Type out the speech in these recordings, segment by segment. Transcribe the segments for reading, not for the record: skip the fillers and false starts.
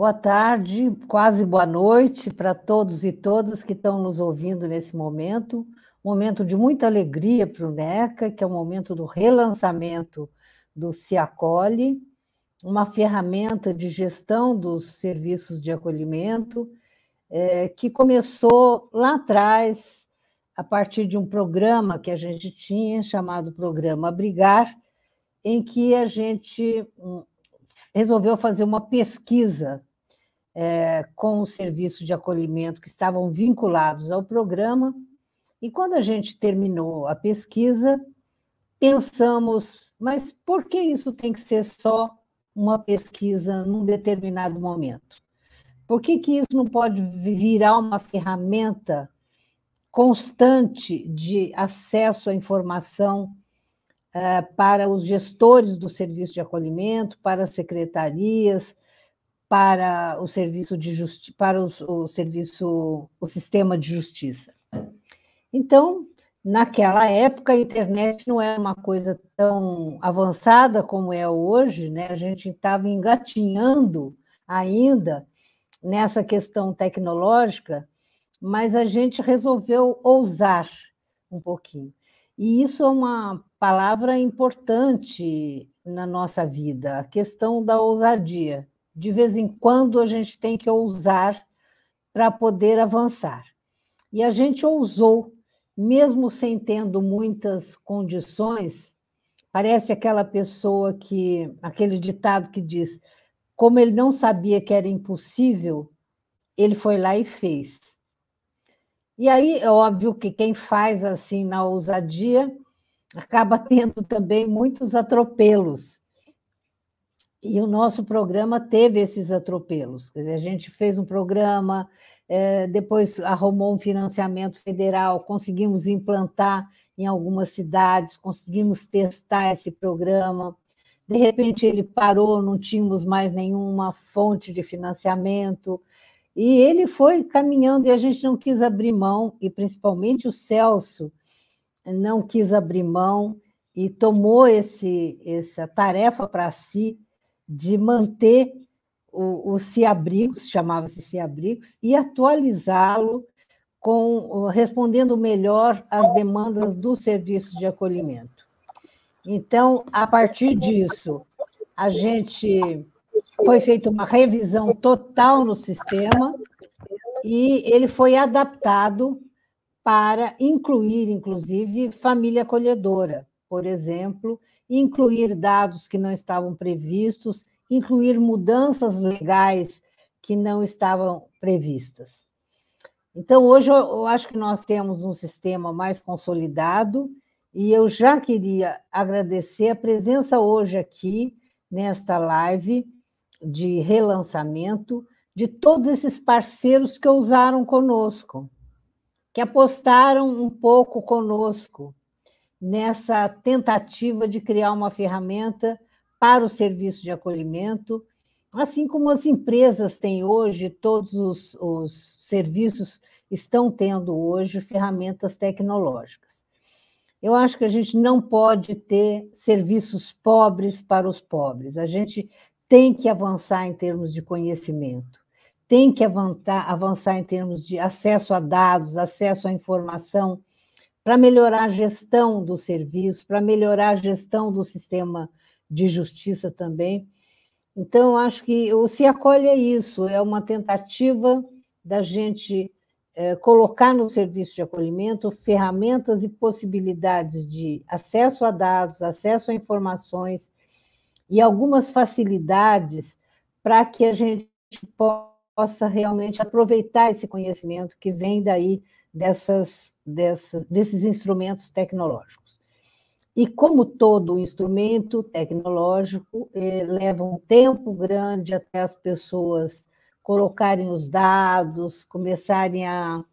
Boa tarde, quase boa noite para todos e todas que estão nos ouvindo nesse momento. Momento de muita alegria para o NECA, que é o momento do relançamento do Se Acolhe, uma ferramenta de gestão dos serviços de acolhimento, que começou lá atrás, a partir de um programa que a gente tinha, chamado Programa Abrigar, em que a gente resolveu fazer uma pesquisa com os serviços de acolhimento que estavam vinculados ao programa, e quando a gente terminou a pesquisa, pensamos, mas por que isso tem que ser só uma pesquisa num determinado momento? Por que isso não pode virar uma ferramenta constante de acesso à informação para os gestores do serviço de acolhimento, para as secretarias, para o serviço de justiça, para o sistema de justiça. Então, naquela época, a internet não era uma coisa tão avançada como é hoje, né? A gente estava engatinhando ainda nessa questão tecnológica, mas a gente resolveu ousar um pouquinho. E isso é uma palavra importante na nossa vida, a questão da ousadia. De vez em quando a gente tem que ousar para poder avançar. E a gente ousou, mesmo sem tendo muitas condições. Parece aquela pessoa aquele ditado que diz, como ele não sabia que era impossível, ele foi lá e fez. E aí, é óbvio que quem faz assim na ousadia acaba tendo também muitos atropelos. E o nosso programa teve esses atropelos. Quer dizer, a gente fez um programa, depois arrumou um financiamento federal, conseguimos implantar em algumas cidades, conseguimos testar esse programa. De repente, ele parou, não tínhamos mais nenhuma fonte de financiamento. E ele foi caminhando e a gente não quis abrir mão, e principalmente o Celso não quis abrir mão e tomou essa tarefa para si, de manter o CIAbrigos, chamava-se CIAbrigos, e atualizá-lo respondendo melhor às demandas dos serviços de acolhimento. Então, a partir disso, foi feita uma revisão total no sistema e ele foi adaptado para incluir, inclusive, família acolhedora, por exemplo, incluir dados que não estavam previstos, incluir mudanças legais que não estavam previstas. Então, hoje, eu acho que nós temos um sistema mais consolidado e eu já queria agradecer a presença hoje aqui, nesta live de relançamento, de todos esses parceiros que ousaram conosco, que apostaram um pouco conosco nessa tentativa de criar uma ferramenta para o serviço de acolhimento, assim como as empresas têm hoje, todos os serviços estão tendo hoje ferramentas tecnológicas. Eu acho que a gente não pode ter serviços pobres para os pobres, a gente tem que avançar em termos de conhecimento, tem que avançar em termos de acesso a dados, acesso à informação, para melhorar a gestão do serviço, para melhorar a gestão do sistema de justiça também. Então, acho que o Se Acolhe é isso, é uma tentativa da gente colocar no serviço de acolhimento ferramentas e possibilidades de acesso a dados, acesso a informações e algumas facilidades para que a gente possa realmente aproveitar esse conhecimento que vem daí desses instrumentos tecnológicos. E, como todo instrumento tecnológico, leva um tempo grande até as pessoas colocarem os dados, começarem a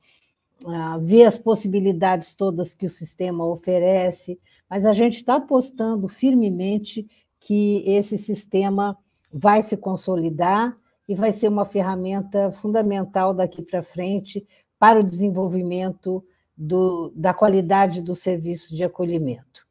ver as possibilidades todas que o sistema oferece, mas a gente está apostando firmemente que esse sistema vai se consolidar e vai ser uma ferramenta fundamental daqui para frente para o desenvolvimento da qualidade do serviço de acolhimento.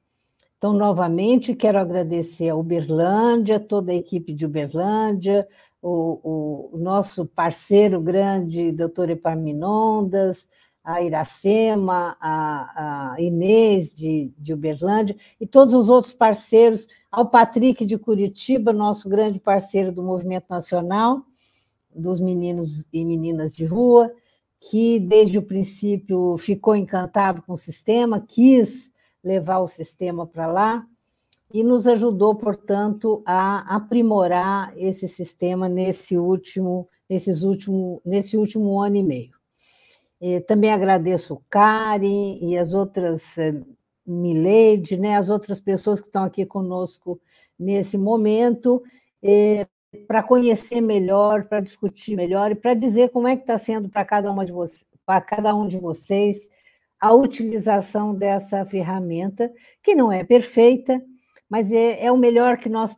Então, novamente, quero agradecer a Uberlândia, toda a equipe de Uberlândia, o nosso parceiro grande, doutor Epaminondas, a Iracema, a Inês de Uberlândia, e todos os outros parceiros, ao Patrick de Curitiba, nosso grande parceiro do Movimento Nacional, dos meninos e meninas de rua, que desde o princípio ficou encantado com o sistema, quis levar o sistema para lá, e nos ajudou, portanto, a aprimorar esse sistema nesse último ano e meio. Também agradeço o Karen e as outras, Mileide, né, as outras pessoas que estão aqui conosco nesse momento, para conhecer melhor, para discutir melhor e para dizer como é que está sendo para cada um de vocês a utilização dessa ferramenta, que não é perfeita, mas é o melhor que nós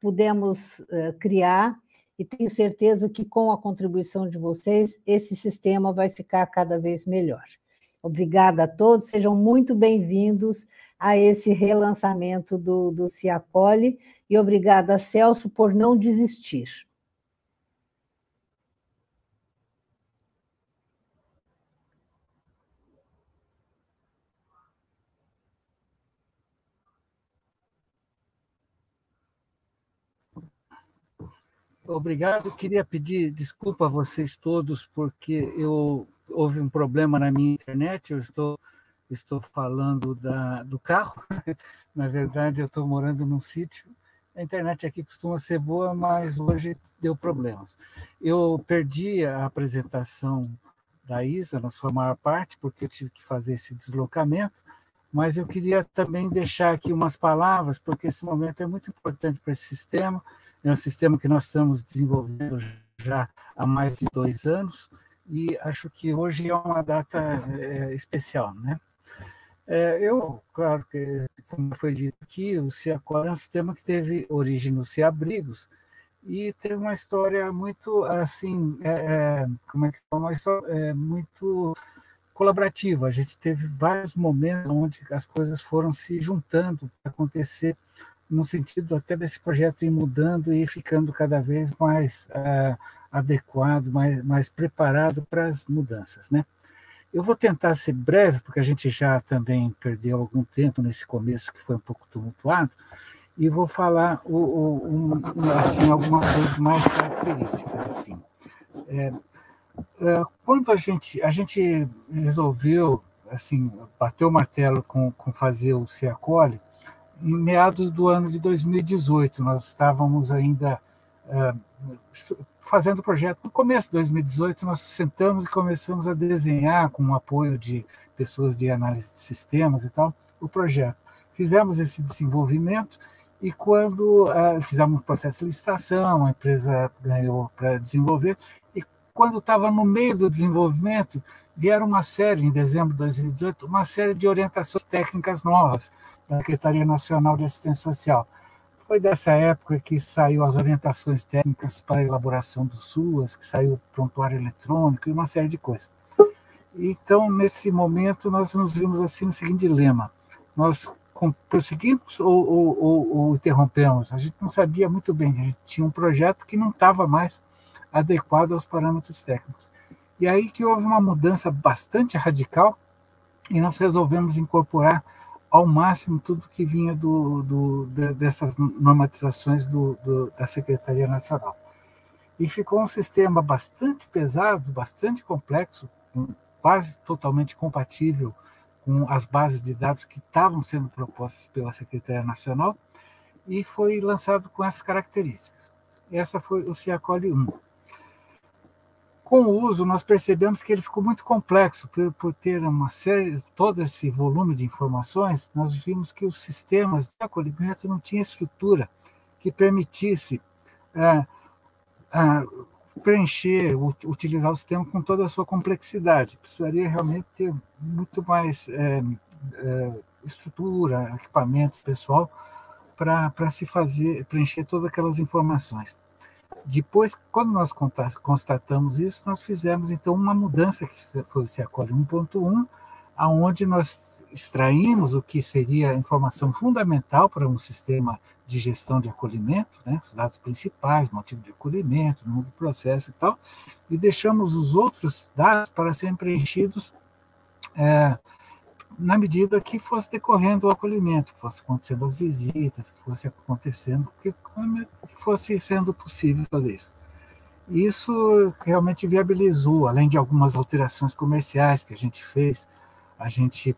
pudemos criar, e tenho certeza que, com a contribuição de vocês, esse sistema vai ficar cada vez melhor. Obrigada a todos, sejam muito bem-vindos a esse relançamento do Ciacolli, e obrigada, Celso, por não desistir. Obrigado. Queria pedir desculpa a vocês todos, porque houve um problema na minha internet. Eu estou falando do carro. Na verdade, eu estou morando num sítio. A internet aqui costuma ser boa, mas hoje deu problemas. Eu perdi a apresentação da Isa, na sua maior parte, porque eu tive que fazer esse deslocamento, mas eu queria também deixar aqui umas palavras, porque esse momento é muito importante para esse sistema. É um sistema que nós estamos desenvolvendo já há mais de 2 anos, e acho que hoje é uma data especial, né? Claro que, como foi dito aqui, o Ciacolli é um sistema que teve origem no Ciabrigos e teve uma história muito, assim, como é que é, uma história muito colaborativa. A gente teve vários momentos onde as coisas foram se juntando para acontecer, no sentido até desse projeto ir mudando e ficando cada vez mais adequado, mais preparado para as mudanças, né? Eu vou tentar ser breve, porque a gente já também perdeu algum tempo nesse começo, que foi um pouco tumultuado, e vou falar assim, algumas coisas mais características. Assim. Quando a gente resolveu assim, bater o martelo com fazer o Ciacolli, em meados do ano de 2018, nós estávamos ainda fazendo o projeto. No começo de 2018, nós sentamos e começamos a desenhar, com o apoio de pessoas de análise de sistemas e tal, o projeto. Fizemos esse desenvolvimento e quando fizemos um processo de licitação, a empresa ganhou para desenvolver, e quando estava no meio do desenvolvimento, vieram uma série, em dezembro de 2018, uma série de orientações técnicas novas da Secretaria Nacional de Assistência Social. Foi dessa época que saiu as orientações técnicas para a elaboração do SUAS, que saiu o prontuário eletrônico e uma série de coisas. Então, nesse momento, nós nos vimos assim no seguinte dilema. Nós prosseguimos ou interrompemos? A gente não sabia muito bem, a gente tinha um projeto que não estava mais adequado aos parâmetros técnicos. E aí que houve uma mudança bastante radical e nós resolvemos incorporar ao máximo tudo que vinha dessas normatizações da Secretaria Nacional. E ficou um sistema bastante pesado, bastante complexo, quase totalmente compatível com as bases de dados que estavam sendo propostas pela Secretaria Nacional, e foi lançado com essas características. Essa foi o Ciacolli 1. Com o uso, nós percebemos que ele ficou muito complexo, por ter uma série, todo esse volume de informações, nós vimos que os sistemas de acolhimento não tinham estrutura que permitisse preencher, utilizar o sistema com toda a sua complexidade. Precisaria realmente ter muito mais estrutura, equipamento pessoal para se preencher todas aquelas informações. Depois, quando nós constatamos isso, nós fizemos, então, uma mudança, que foi o Ciacolli 1.1, onde nós extraímos o que seria a informação fundamental para um sistema de gestão de acolhimento, né, os dados principais, motivo de acolhimento, número do processo e tal, e deixamos os outros dados para serem preenchidos na medida que fosse decorrendo o acolhimento, que fosse acontecendo as visitas, que fosse acontecendo, que fosse sendo possível fazer isso. Isso realmente viabilizou, além de algumas alterações comerciais que a gente fez, a gente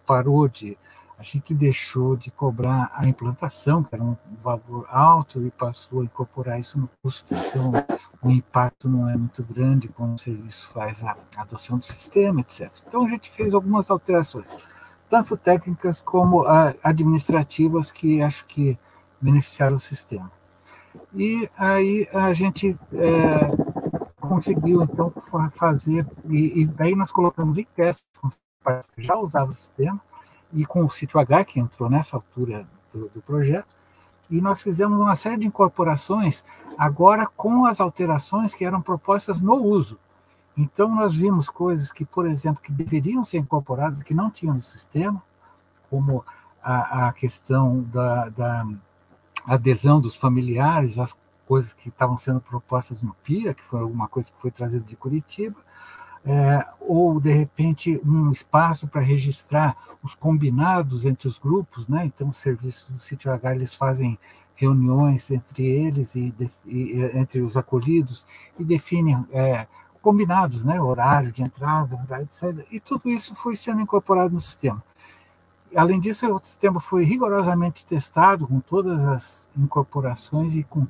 deixou de cobrar a implantação, que era um valor alto, e passou a incorporar isso no custo. Então, o impacto não é muito grande quando o serviço faz a adoção do sistema, etc. Então, a gente fez algumas alterações, tanto técnicas como administrativas, que acho que beneficiaram o sistema. E aí a gente conseguiu, então, fazer, e daí nós colocamos em teste com partes que já usavam o sistema, e com o Sítio H, que entrou nessa altura do projeto, e nós fizemos uma série de incorporações, agora com as alterações que eram propostas no uso. Então, nós vimos coisas que, por exemplo, que deveriam ser incorporadas, que não tinham no sistema, como a questão da adesão dos familiares, as coisas que estavam sendo propostas no PIA, que foi alguma coisa que foi trazida de Curitiba, ou, de repente, um espaço para registrar os combinados entre os grupos, né? Então, os serviços do Sítio H, eles fazem reuniões entre eles e entre os acolhidos e definem combinados, né? Horário de entrada, horário de saída, e tudo isso foi sendo incorporado no sistema. Além disso, o sistema foi rigorosamente testado com todas as incorporações e com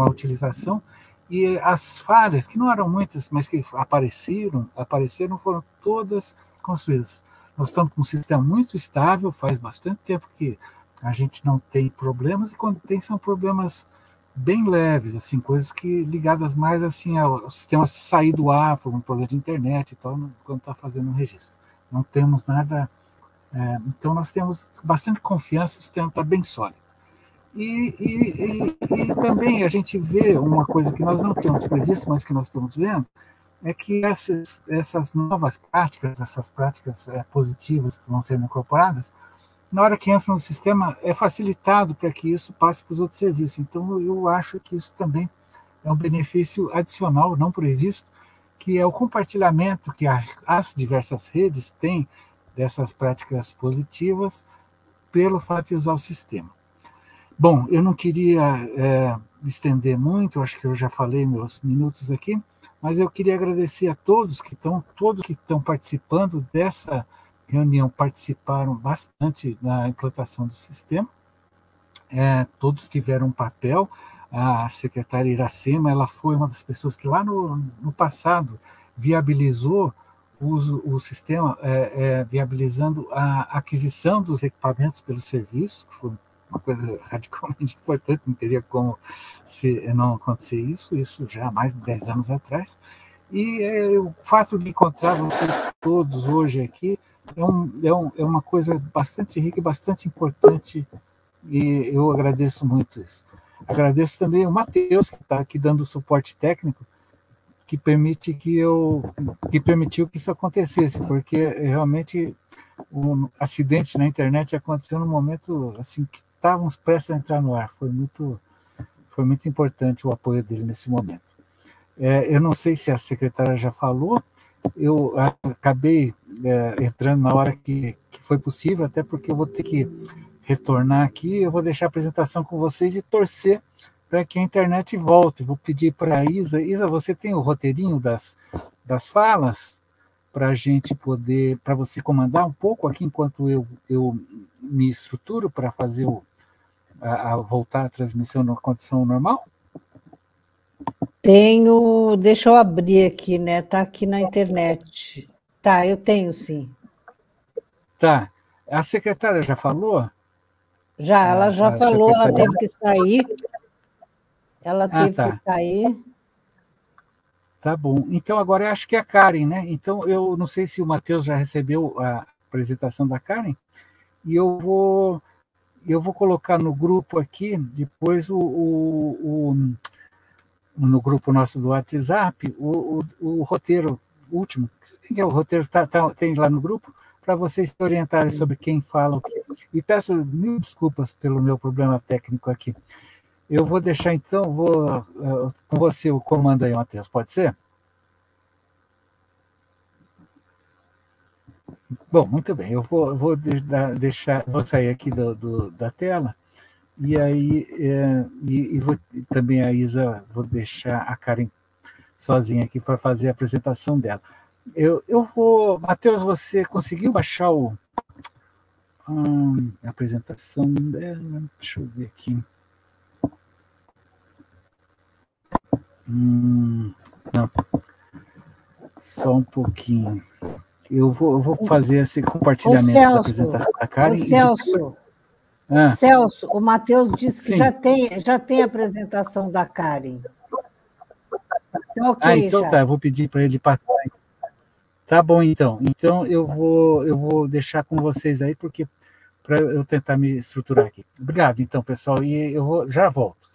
a utilização, e as falhas, que não eram muitas, mas que apareceram, foram todas construídas. Nós estamos com um sistema muito estável, faz bastante tempo que a gente não tem problemas, e quando tem, são problemas bem leves, assim, coisas que ligadas mais assim ao sistema sair do ar por um problema de internet e tal, quando está fazendo um registro. Não temos nada. Então, nós temos bastante confiança, o sistema está bem sólido. E também a gente vê uma coisa que nós não tínhamos previsto, mas que nós estamos vendo, é que essas novas práticas, essas práticas positivas que vão sendo incorporadas, na hora que entra no sistema, é facilitado para que isso passe para os outros serviços. Então, eu acho que isso também é um benefício adicional, não previsto, que é o compartilhamento que as diversas redes têm dessas práticas positivas pelo fato de usar o sistema. Bom, eu não queria estender muito, acho que eu já falei meus minutos aqui, mas eu queria agradecer a todos que estão participando dessa reunião, participaram bastante na implantação do sistema, todos tiveram um papel. A secretária Iracema, ela foi uma das pessoas que lá no passado viabilizou o sistema, viabilizando a aquisição dos equipamentos pelo serviço, que foi uma coisa radicalmente importante, não teria como não acontecer isso já há mais de 10 anos atrás. E o fato de encontrar vocês todos hoje aqui é uma coisa bastante rica e bastante importante, e eu agradeço muito isso. Agradeço também o Matheus, que está aqui dando suporte técnico, que permitiu que isso acontecesse, porque realmente um acidente na internet aconteceu num momento assim que estávamos prestes a entrar no ar. Foi muito importante o apoio dele nesse momento. Eu não sei se a secretária já falou, eu acabei entrando na hora que foi possível, até porque eu vou ter que retornar aqui, eu vou deixar a apresentação com vocês e torcer para que a internet volte. Vou pedir para a Isa. Isa, você tem o roteirinho das falas para a gente poder, para você comandar um pouco aqui enquanto eu me estruturo para fazer voltar a transmissão na condição normal? Tenho, deixa eu abrir aqui, né? Está aqui na internet. Tá, eu tenho sim. Tá. A secretária já falou? Já, ela já falou, ela teve que sair. Ela teve que sair. Tá bom. Então, agora eu acho que é a Karen, né? Então, eu não sei se o Matheus já recebeu a apresentação da Karen, e eu vou colocar no grupo aqui, depois no grupo nosso do WhatsApp, o roteiro último. Quem é o roteiro? Tem lá no grupo, para vocês se orientarem sobre quem fala o quê. E peço mil desculpas pelo meu problema técnico aqui. Eu vou deixar, então, com você o comando aí, Matheus, pode ser? Bom, muito bem, eu vou sair aqui da tela, e aí também a Isa, vou deixar a Karen sozinha aqui para fazer a apresentação dela. Matheus, você conseguiu baixar a apresentação dela? Deixa eu ver aqui. Não, só um pouquinho. Eu vou fazer esse compartilhamento da apresentação da Karen. Celso, o Matheus disse que já tem a apresentação da Karen. Então, então já. Tá, eu vou pedir para ele passar. Tá bom, então. Então eu vou deixar com vocês aí, porque para eu tentar me estruturar aqui. Obrigado, então, pessoal. E já volto.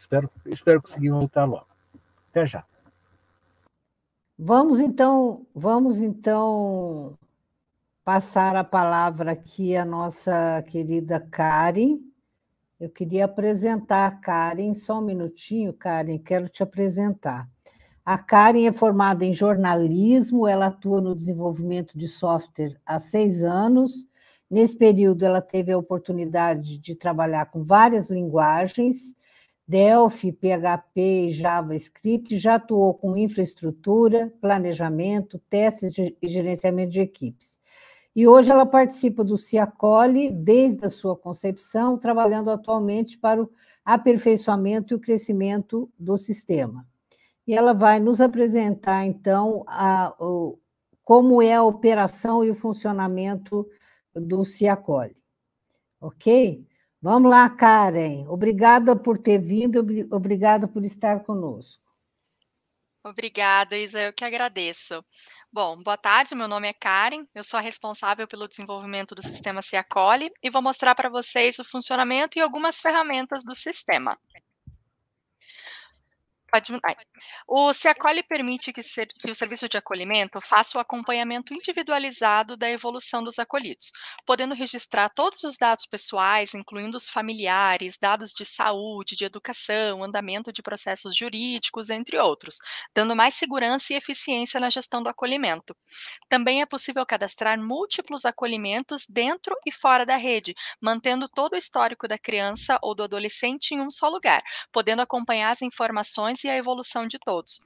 Espero conseguir voltar logo. Até já. Vamos então passar a palavra aqui à nossa querida Karen. Eu queria apresentar a Karen, só um minutinho, Karen, quero te apresentar. A Karen é formada em jornalismo, ela atua no desenvolvimento de software há 6 anos. Nesse período, ela teve a oportunidade de trabalhar com várias linguagens, Delphi, PHP e JavaScript, já atuou com infraestrutura, planejamento, testes e gerenciamento de equipes. E hoje ela participa do CIACOLI desde a sua concepção, trabalhando atualmente para o aperfeiçoamento e o crescimento do sistema. E ela vai nos apresentar, então, como é a operação e o funcionamento do CIACOLI. Ok? Vamos lá, Karen. Obrigada por ter vindo, obrigada por estar conosco. Obrigada, Isa, eu que agradeço. Bom, boa tarde, meu nome é Karen, eu sou a responsável pelo desenvolvimento do sistema CIACOLI e vou mostrar para vocês o funcionamento e algumas ferramentas do sistema. O CIACOLI permite que o serviço de acolhimento faça o acompanhamento individualizado da evolução dos acolhidos, podendo registrar todos os dados pessoais, incluindo os familiares, dados de saúde, de educação, andamento de processos jurídicos, entre outros, dando mais segurança e eficiência na gestão do acolhimento. Também é possível cadastrar múltiplos acolhimentos dentro e fora da rede, mantendo todo o histórico da criança ou do adolescente em um só lugar, podendo acompanhar as informações e a evolução de todos.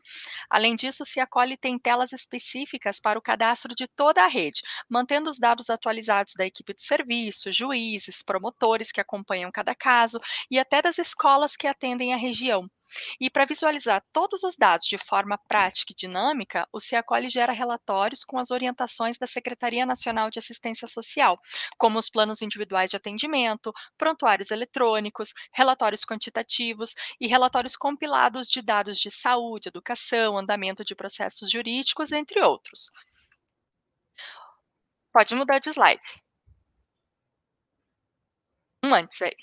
Além disso, o CIACOLI tem telas específicas para o cadastro de toda a rede, mantendo os dados atualizados da equipe de serviço, juízes, promotores que acompanham cada caso e até das escolas que atendem a região. E para visualizar todos os dados de forma prática e dinâmica, o CIACOLI gera relatórios com as orientações da Secretaria Nacional de Assistência Social, como os planos individuais de atendimento, prontuários eletrônicos, relatórios quantitativos e relatórios compilados de dados de saúde, educação, andamento de processos jurídicos, entre outros. Pode mudar de slide. Antes aí.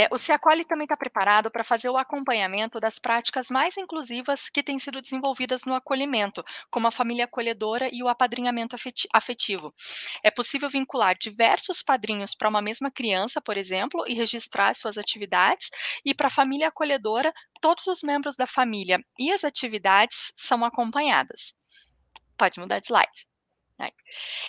O CIACOLI também está preparado para fazer o acompanhamento das práticas mais inclusivas que têm sido desenvolvidas no acolhimento, como a família acolhedora e o apadrinhamento afetivo. É possível vincular diversos padrinhos para uma mesma criança, por exemplo, e registrar suas atividades, e para a família acolhedora, todos os membros da família e as atividades são acompanhadas. Pode mudar de slide.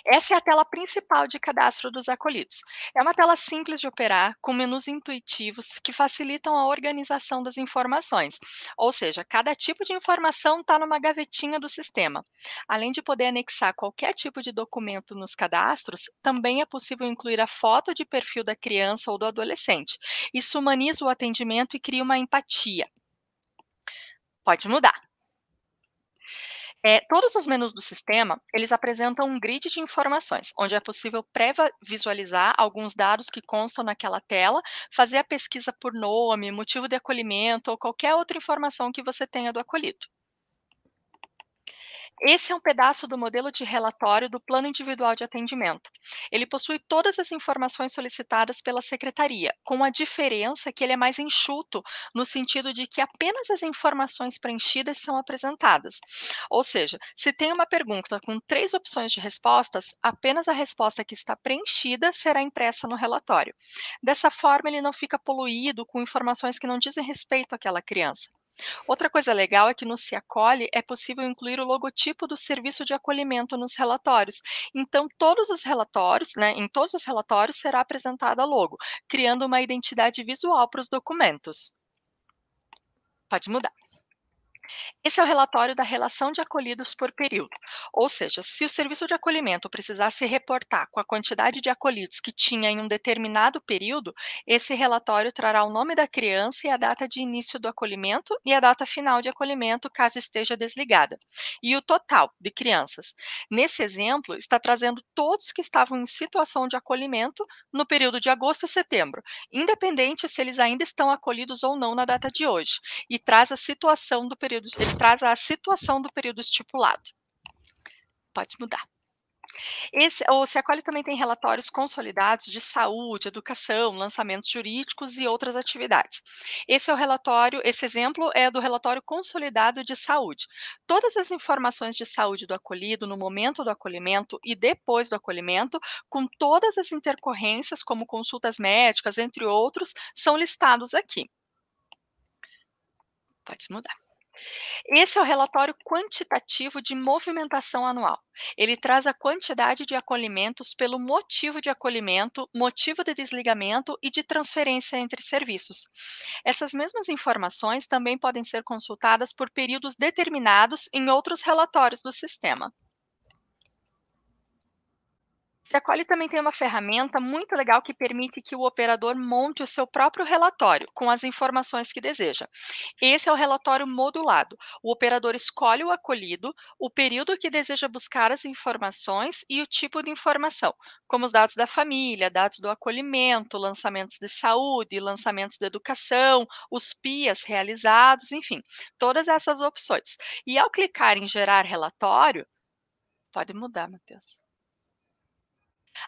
Essa é a tela principal de cadastro dos acolhidos. É uma tela simples de operar, com menus intuitivos que facilitam a organização das informações. Ou seja, cada tipo de informação está numa gavetinha do sistema. Além de poder anexar qualquer tipo de documento nos cadastros, também é possível incluir a foto de perfil da criança ou do adolescente. Isso humaniza o atendimento e cria uma empatia. Pode mudar. Todos os menus do sistema, eles apresentam um grid de informações, onde é possível pré-visualizar alguns dados que constam naquela tela, fazer a pesquisa por nome, motivo de acolhimento ou qualquer outra informação que você tenha do acolhido. Esse é um pedaço do modelo de relatório do Plano Individual de Atendimento. Ele possui todas as informações solicitadas pela secretaria, com a diferença que ele é mais enxuto, no sentido de que apenas as informações preenchidas são apresentadas. Ou seja, se tem uma pergunta com 3 opções de respostas, apenas a resposta que está preenchida será impressa no relatório. Dessa forma, ele não fica poluído com informações que não dizem respeito àquela criança. Outra coisa legal é que no Se Acolhe é possível incluir o logotipo do serviço de acolhimento nos relatórios. Então, todos os relatórios, né, em todos os relatórios será apresentada a logo, criando uma identidade visual para os documentos. Pode mudar. Esse é o relatório da relação de acolhidos por período. Ou seja, se o serviço de acolhimento precisasse reportar com a quantidade de acolhidos que tinha em um determinado período, esse relatório trará o nome da criança e a data de início do acolhimento e a data final de acolhimento, caso esteja desligada. E o total de crianças. Nesse exemplo, está trazendo todos que estavam em situação de acolhimento no período de agosto a setembro, independente se eles ainda estão acolhidos ou não na data de hoje, e traz a situação do período, ele traz a situação do período estipulado. Pode mudar. O Se Acolhe também tem relatórios consolidados de saúde, educação, lançamentos jurídicos e outras atividades. Esse exemplo é do relatório consolidado de saúde. Todas as informações de saúde do acolhido no momento do acolhimento e depois do acolhimento, com todas as intercorrências, como consultas médicas, entre outros, são listados aqui. Pode mudar. Esse é o relatório quantitativo de movimentação anual. Ele traz a quantidade de acolhimentos pelo motivo de acolhimento, motivo de desligamento e de transferência entre serviços. Essas mesmas informações também podem ser consultadas por períodos determinados em outros relatórios do sistema. Se Acolhe também tem uma ferramenta muito legal que permite que o operador monte o seu próprio relatório com as informações que deseja. Esse é o relatório modulado. O operador escolhe o acolhido, o período que deseja buscar as informações e o tipo de informação, como os dados da família, dados do acolhimento, lançamentos de saúde, lançamentos de educação, os PIAs realizados, enfim, todas essas opções. E ao clicar em gerar relatório, pode mudar, Matheus.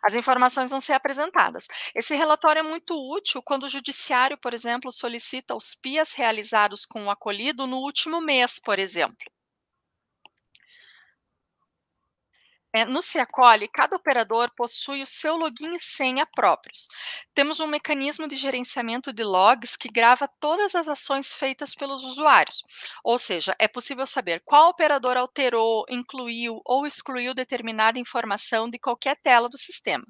As informações vão ser apresentadas. Esse relatório é muito útil quando o judiciário, por exemplo, solicita os PIAs realizados com o acolhido no último mês, por exemplo. No Se Acolhe, cada operador possui o seu login e senha próprios. Temos um mecanismo de gerenciamento de logs que grava todas as ações feitas pelos usuários. Ou seja, é possível saber qual operador alterou, incluiu ou excluiu determinada informação de qualquer tela do sistema.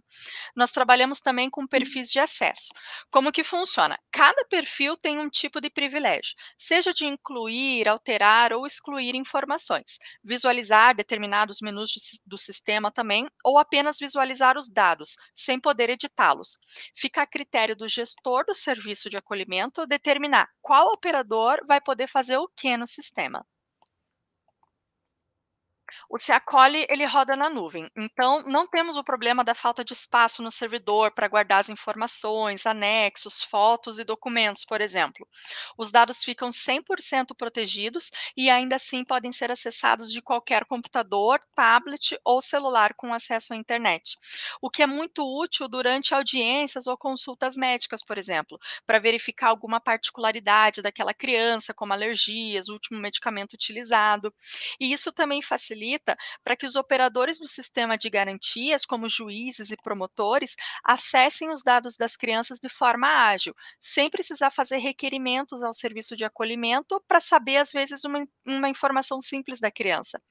Nós trabalhamos também com perfis de acesso. Como que funciona? Cada perfil tem um tipo de privilégio, seja de incluir, alterar ou excluir informações, visualizar determinados menus do sistema também, ou apenas visualizar os dados, sem poder editá-los. Fica a critério do gestor do serviço de acolhimento determinar qual operador vai poder fazer o que no sistema. O Se Acolhe, ele roda na nuvem, então não temos o problema da falta de espaço no servidor para guardar as informações, anexos, fotos e documentos, por exemplo. Os dados ficam 100% protegidos e ainda assim podem ser acessados de qualquer computador, tablet ou celular com acesso à internet. O que é muito útil durante audiências ou consultas médicas, por exemplo, para verificar alguma particularidade daquela criança, como alergias, o último medicamento utilizado. E isso também facilita para que os operadores do sistema de garantias, como juízes e promotores, acessem os dados das crianças de forma ágil, sem precisar fazer requerimentos ao serviço de acolhimento para saber, às vezes, uma informação simples da criança.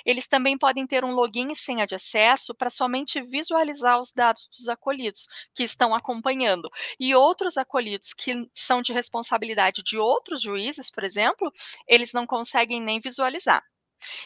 Eles também podem ter um login e senha de acesso para somente visualizar os dados dos acolhidos que estão acompanhando. E outros acolhidos que são de responsabilidade de outros juízes, por exemplo, eles não conseguem nem visualizar.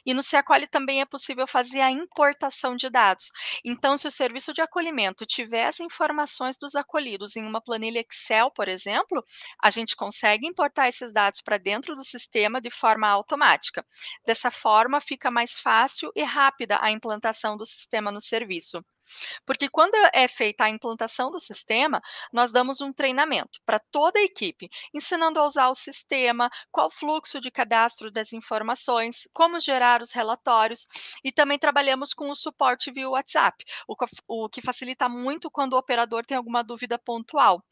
E no Se Acolhe também é possível fazer a importação de dados. Então, se o serviço de acolhimento tiver as informações dos acolhidos em uma planilha Excel, por exemplo, a gente consegue importar esses dados para dentro do sistema de forma automática. Dessa forma, fica mais fácil e rápida a implantação do sistema no serviço. Porque quando é feita a implantação do sistema, nós damos um treinamento para toda a equipe, ensinando a usar o sistema, qual o fluxo de cadastro das informações, como gerar os relatórios, e também trabalhamos com o suporte via WhatsApp, o que facilita muito quando o operador tem alguma dúvida pontual.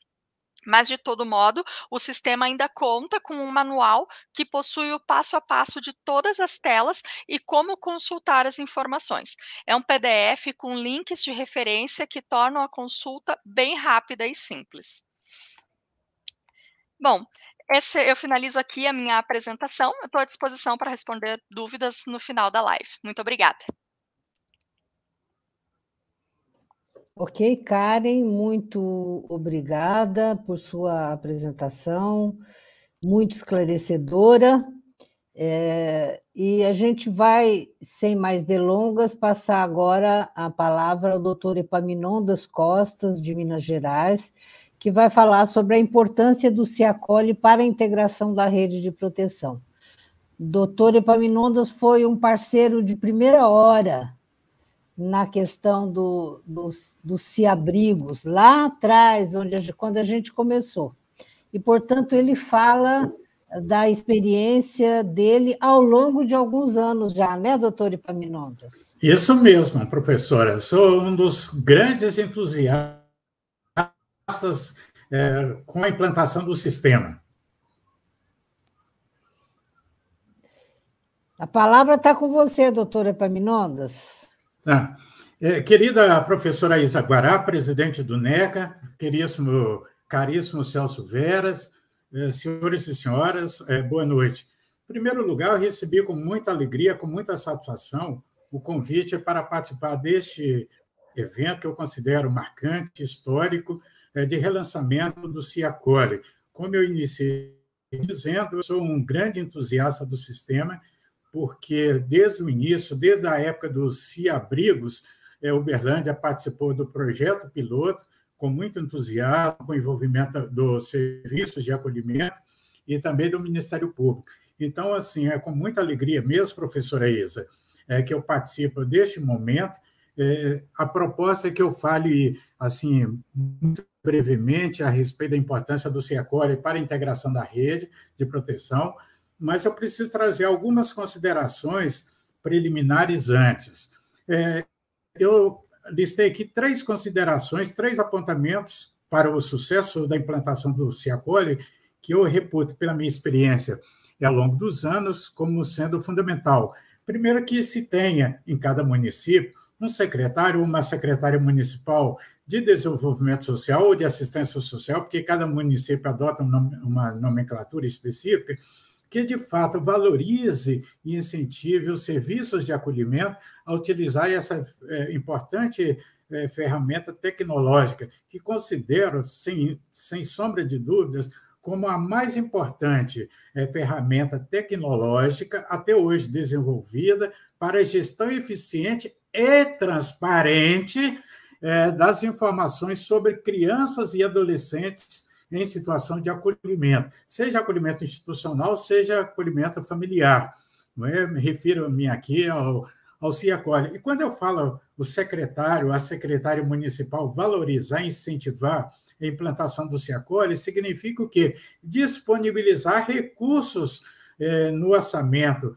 Mas, de todo modo, o sistema ainda conta com um manual que possui o passo a passo de todas as telas e como consultar as informações. É um PDF com links de referência que tornam a consulta bem rápida e simples. Bom, eu finalizo aqui a minha apresentação. Estou à disposição para responder dúvidas no final da live. Muito obrigada. Ok, Karen, muito obrigada por sua apresentação, muito esclarecedora. E a gente vai, sem mais delongas, passar agora a palavra ao doutor Epaminondas Costas, de Minas Gerais, que vai falar sobre a importância do SIACOLI para a integração da rede de proteção. Doutor Epaminondas foi um parceiro de primeira hora na questão dos CIAbrigos, lá atrás, quando a gente começou. E, portanto, ele fala da experiência dele ao longo de alguns anos já, né, doutor Epaminondas? Isso mesmo, professora. Eu sou um dos grandes entusiastas com a implantação do sistema. A palavra está com você, doutor Epaminondas. Querida professora Isa Guará, presidente do NECA, caríssimo Celso Veras, senhores e senhoras, boa noite. Em primeiro lugar, eu recebi com muita alegria, com muita satisfação, o convite para participar deste evento que eu considero marcante, histórico, de relançamento do SIACOLI. Como eu iniciei dizendo, eu sou um grande entusiasta do sistema, porque desde o início, desde a época dos CIAbrigos, Uberlândia participou do projeto piloto, com muito entusiasmo, com envolvimento dos serviços de acolhimento e também do Ministério Público. Então, assim, é com muita alegria mesmo, professora Isa, que eu participo deste momento. A proposta é que eu fale, assim, muito brevemente a respeito da importância do SIACOLI para a integração da rede de proteção, mas eu preciso trazer algumas considerações preliminares antes. Eu listei aqui 3 considerações, 3 apontamentos para o sucesso da implantação do SIACOLI, que eu reputo, pela minha experiência ao longo dos anos, como sendo fundamental. Primeiro, que se tenha em cada município um secretário ou uma secretária municipal de desenvolvimento social ou de assistência social, porque cada município adota uma nomenclatura específica, que, de fato, valorize e incentive os serviços de acolhimento a utilizar essa importante ferramenta tecnológica, que considero, sem sombra de dúvidas, como a mais importante ferramenta tecnológica até hoje desenvolvida para a gestão eficiente e transparente das informações sobre crianças e adolescentes em situação de acolhimento, seja acolhimento institucional, seja acolhimento familiar. Não é? Me refiro-me aqui ao SIACOLI. E quando eu falo o secretário, a secretária municipal valorizar, incentivar a implantação do SIACOLI, significa o quê? Disponibilizar recursos no orçamento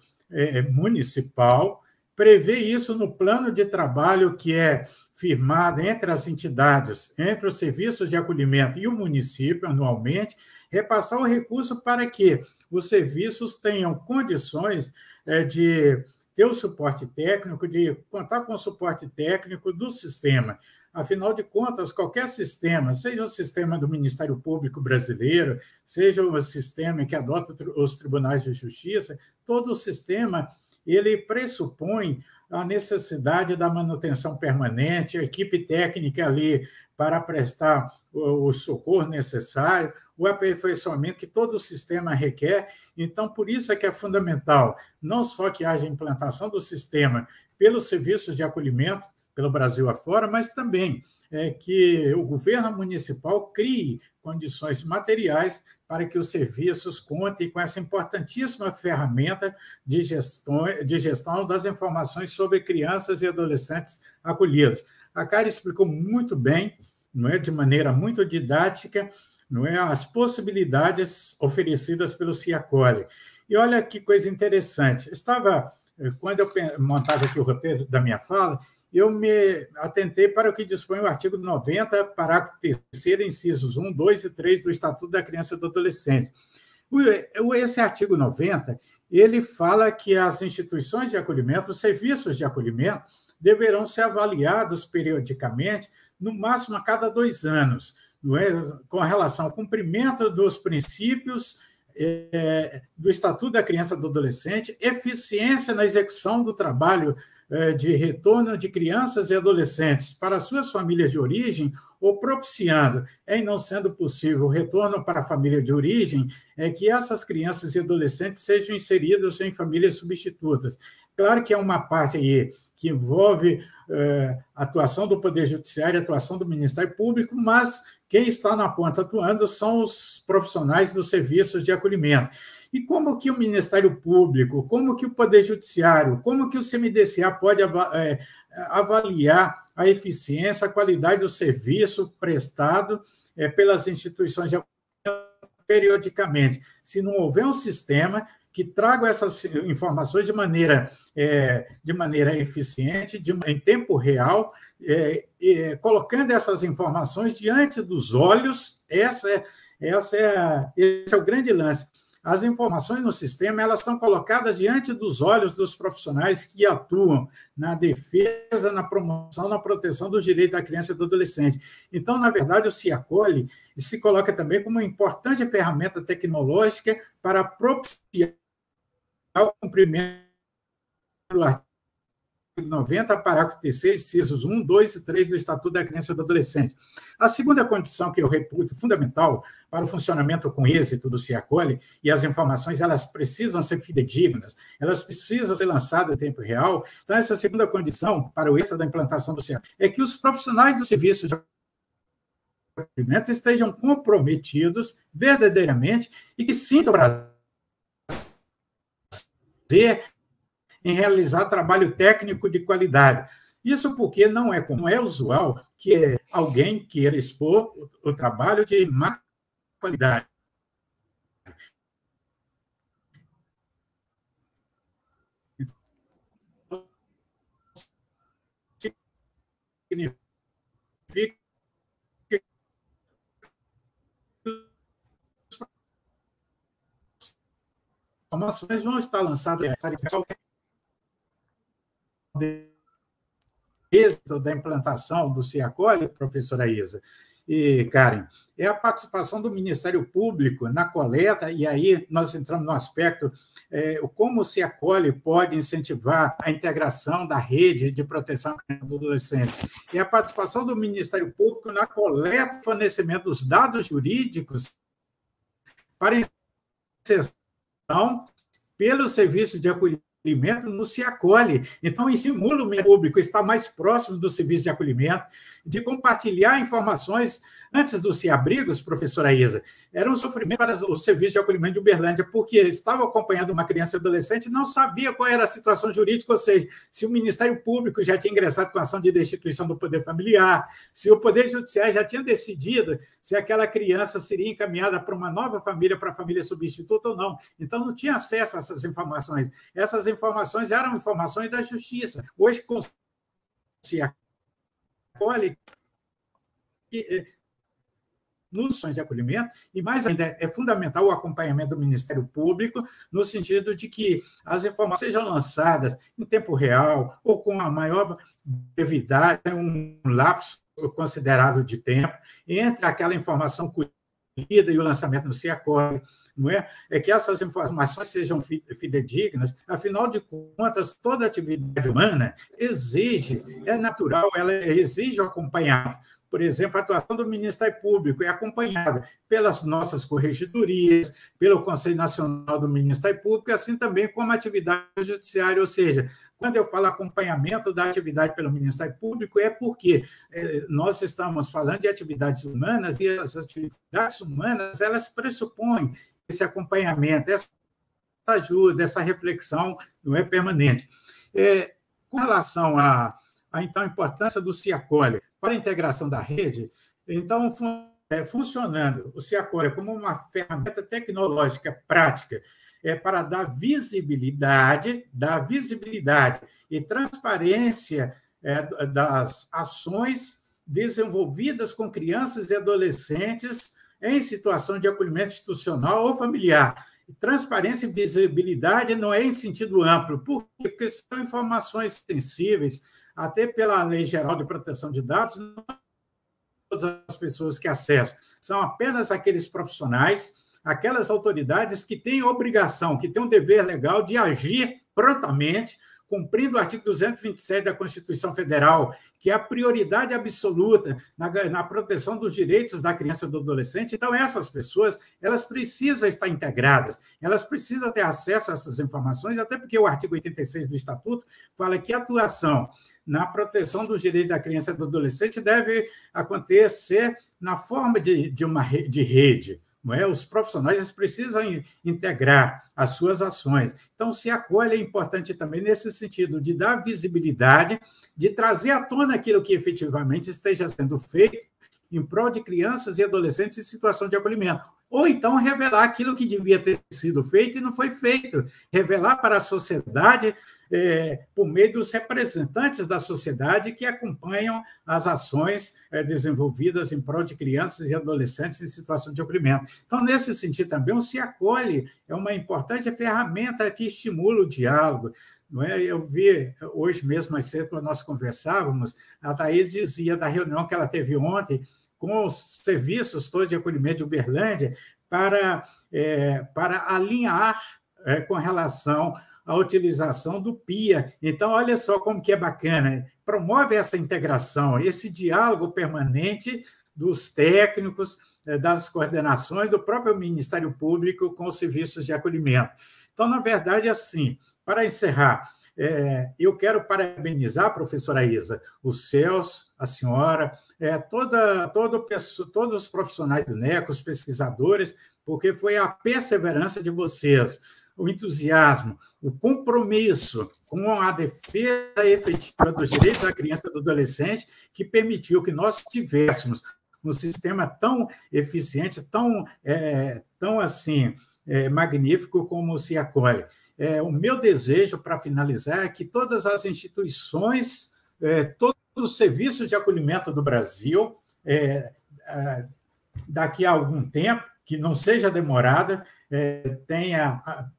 municipal, prever isso no plano de trabalho que é firmado entre as entidades, entre os serviços de acolhimento e o município anualmente, repassar o recurso para que os serviços tenham condições de ter o suporte técnico, de contar com o suporte técnico do sistema. Afinal de contas, qualquer sistema, seja o sistema do Ministério Público brasileiro, seja o sistema que adota os tribunais de justiça, todo o sistema ele pressupõe a necessidade da manutenção permanente, a equipe técnica ali para prestar o socorro necessário, o aperfeiçoamento que todo o sistema requer. Então, por isso é que é fundamental não só que haja implantação do sistema pelos serviços de acolhimento, pelo Brasil afora, mas também que o governo municipal crie condições materiais para que os serviços contem com essa importantíssima ferramenta de gestão das informações sobre crianças e adolescentes acolhidos. A Karen explicou muito bem, não é, de maneira muito didática, não é, as possibilidades oferecidas pelo CIACOLI. E olha que coisa interessante. Quando eu montava aqui o roteiro da minha fala, eu me atentei para o que dispõe o artigo 90, parágrafo 3º, incisos 1, 2 e 3 do Estatuto da Criança e do Adolescente. Esse artigo 90, ele fala que as instituições de acolhimento, os serviços de acolhimento, deverão ser avaliados periodicamente, no máximo a cada 2 anos, não é? Com relação ao cumprimento dos princípios do Estatuto da Criança e do Adolescente, eficiência na execução do trabalho de retorno de crianças e adolescentes para suas famílias de origem, ou propiciando, em não sendo possível o retorno para a família de origem, que essas crianças e adolescentes sejam inseridos em famílias substitutas. Claro que é uma parte aí que envolve a atuação do Poder Judiciário, a atuação do Ministério Público, mas quem está na ponta atuando são os profissionais dos serviços de acolhimento. E como que o Ministério Público, como que o Poder Judiciário, como que o CMDCA pode avaliar a eficiência, a qualidade do serviço prestado pelas instituições de acolhimento periodicamente? Se não houver um sistema que traga essas informações de maneira eficiente, em tempo real, colocando essas informações diante dos olhos, esse é o grande lance. As informações no sistema, elas são colocadas diante dos olhos dos profissionais que atuam na defesa, na promoção, na proteção dos direitos da criança e do adolescente. Então, na verdade, o CIACOLI se coloca também como uma importante ferramenta tecnológica para propiciar o cumprimento do artigo 90, parágrafo 3º, incisos 1, 2 e 3 do Estatuto da Criança e do Adolescente. A segunda condição que eu reputo fundamental para o funcionamento com êxito do CIACOLI, e as informações elas precisam ser fidedignas, elas precisam ser lançadas em tempo real. Então, essa segunda condição para o êxito da implantação do CIACOLI é que os profissionais do serviço de acolhimento estejam comprometidos verdadeiramente e que sintam prazer em realizar trabalho técnico de qualidade. Isso porque não é usual que alguém queira expor o trabalho de má qualidade. Significa que as informações vão estar lançadas da implantação do CIACOLI, professora Isa e Karen, é a participação do Ministério Público na coleta, e aí nós entramos no aspecto como o CIACOLI pode incentivar a integração da rede de proteção do adolescente. É a participação do Ministério Público na coleta e fornecimento dos dados jurídicos para inserção pelo serviço de acolhimento no CIACOLI. Então, estimula o Ministério Público a estar mais próximo do serviço de acolhimento, de compartilhar informações. Antes do CIABRIGOS, professora Isa, era um sofrimento para o serviço de acolhimento de Uberlândia, porque estava acompanhando uma criança e adolescente e não sabia qual era a situação jurídica, ou seja, se o Ministério Público já tinha ingressado com ação de destituição do poder familiar, se o Poder Judiciário já tinha decidido se aquela criança seria encaminhada para uma nova família, para a família substituta ou não. Então, não tinha acesso a essas informações. Essas informações eram informações da Justiça. Hoje, com o CIACOLI, nos ações de acolhimento, e mais ainda, é fundamental o acompanhamento do Ministério Público, no sentido de que as informações sejam lançadas em tempo real ou com a maior brevidade, um lapso considerável de tempo, entre aquela informação colhida e o lançamento no CIACOLI, não é? É que essas informações sejam fidedignas. Afinal de contas, toda atividade humana exige, é natural, ela exige o acompanhamento. Por exemplo, a atuação do Ministério Público é acompanhada pelas nossas corregedorias, pelo Conselho Nacional do Ministério Público, assim também como a atividade judiciária, ou seja, quando eu falo acompanhamento da atividade pelo Ministério Público, é porque nós estamos falando de atividades humanas, e as atividades humanas, elas pressupõem esse acompanhamento, essa ajuda, essa reflexão não é permanente. Com relação à a então importância do SeaColhe para a integração da rede. Então, funcionando o SeaColhe como uma ferramenta tecnológica prática para dar visibilidade e transparência das ações desenvolvidas com crianças e adolescentes em situação de acolhimento institucional ou familiar. Transparência e visibilidade não é em sentido amplo, porque são informações sensíveis, até pela Lei Geral de Proteção de Dados, não todas as pessoas que acessam, são apenas aqueles profissionais, aquelas autoridades que têm obrigação, que têm um dever legal de agir prontamente, cumprindo o artigo 227 da Constituição Federal, que é a prioridade absoluta na proteção dos direitos da criança e do adolescente. Então, essas pessoas, elas precisam estar integradas, elas precisam ter acesso a essas informações, até porque o artigo 86 do Estatuto fala que a atuação na proteção dos direitos da criança e do adolescente deve acontecer na forma de rede. Não é? Os profissionais precisam integrar as suas ações. Então, o SeaColhe é importante também nesse sentido, de dar visibilidade, de trazer à tona aquilo que efetivamente esteja sendo feito em prol de crianças e adolescentes em situação de acolhimento. Ou então revelar aquilo que devia ter sido feito e não foi feito. Revelar para a sociedade, por meio dos representantes da sociedade que acompanham as ações desenvolvidas em prol de crianças e adolescentes em situação de acolhimento. Então, nesse sentido também, o SeaColhe é uma importante ferramenta que estimula o diálogo. Não é? Eu vi hoje mesmo, mais cedo, quando nós conversávamos, a Thaís dizia da reunião que ela teve ontem com os serviços todos de acolhimento de Uberlândia para alinhar com relação à utilização do PIA. Então, olha só como que é bacana, promove essa integração, esse diálogo permanente dos técnicos, das coordenações, do próprio Ministério Público com os serviços de acolhimento. Então, na verdade, assim, para encerrar, eu quero parabenizar a professora Isa, o Celso, a senhora, todos os profissionais do NECA, os pesquisadores, porque foi a perseverança de vocês, o entusiasmo, o compromisso com a defesa efetiva dos direitos da criança e do adolescente que permitiu que nós tivéssemos um sistema tão eficiente, tão assim, magnífico como o SeaColhe. O meu desejo, para finalizar, é que todas as instituições, todos os serviços de acolhimento do Brasil, daqui a algum tempo, que não seja demorada, tenha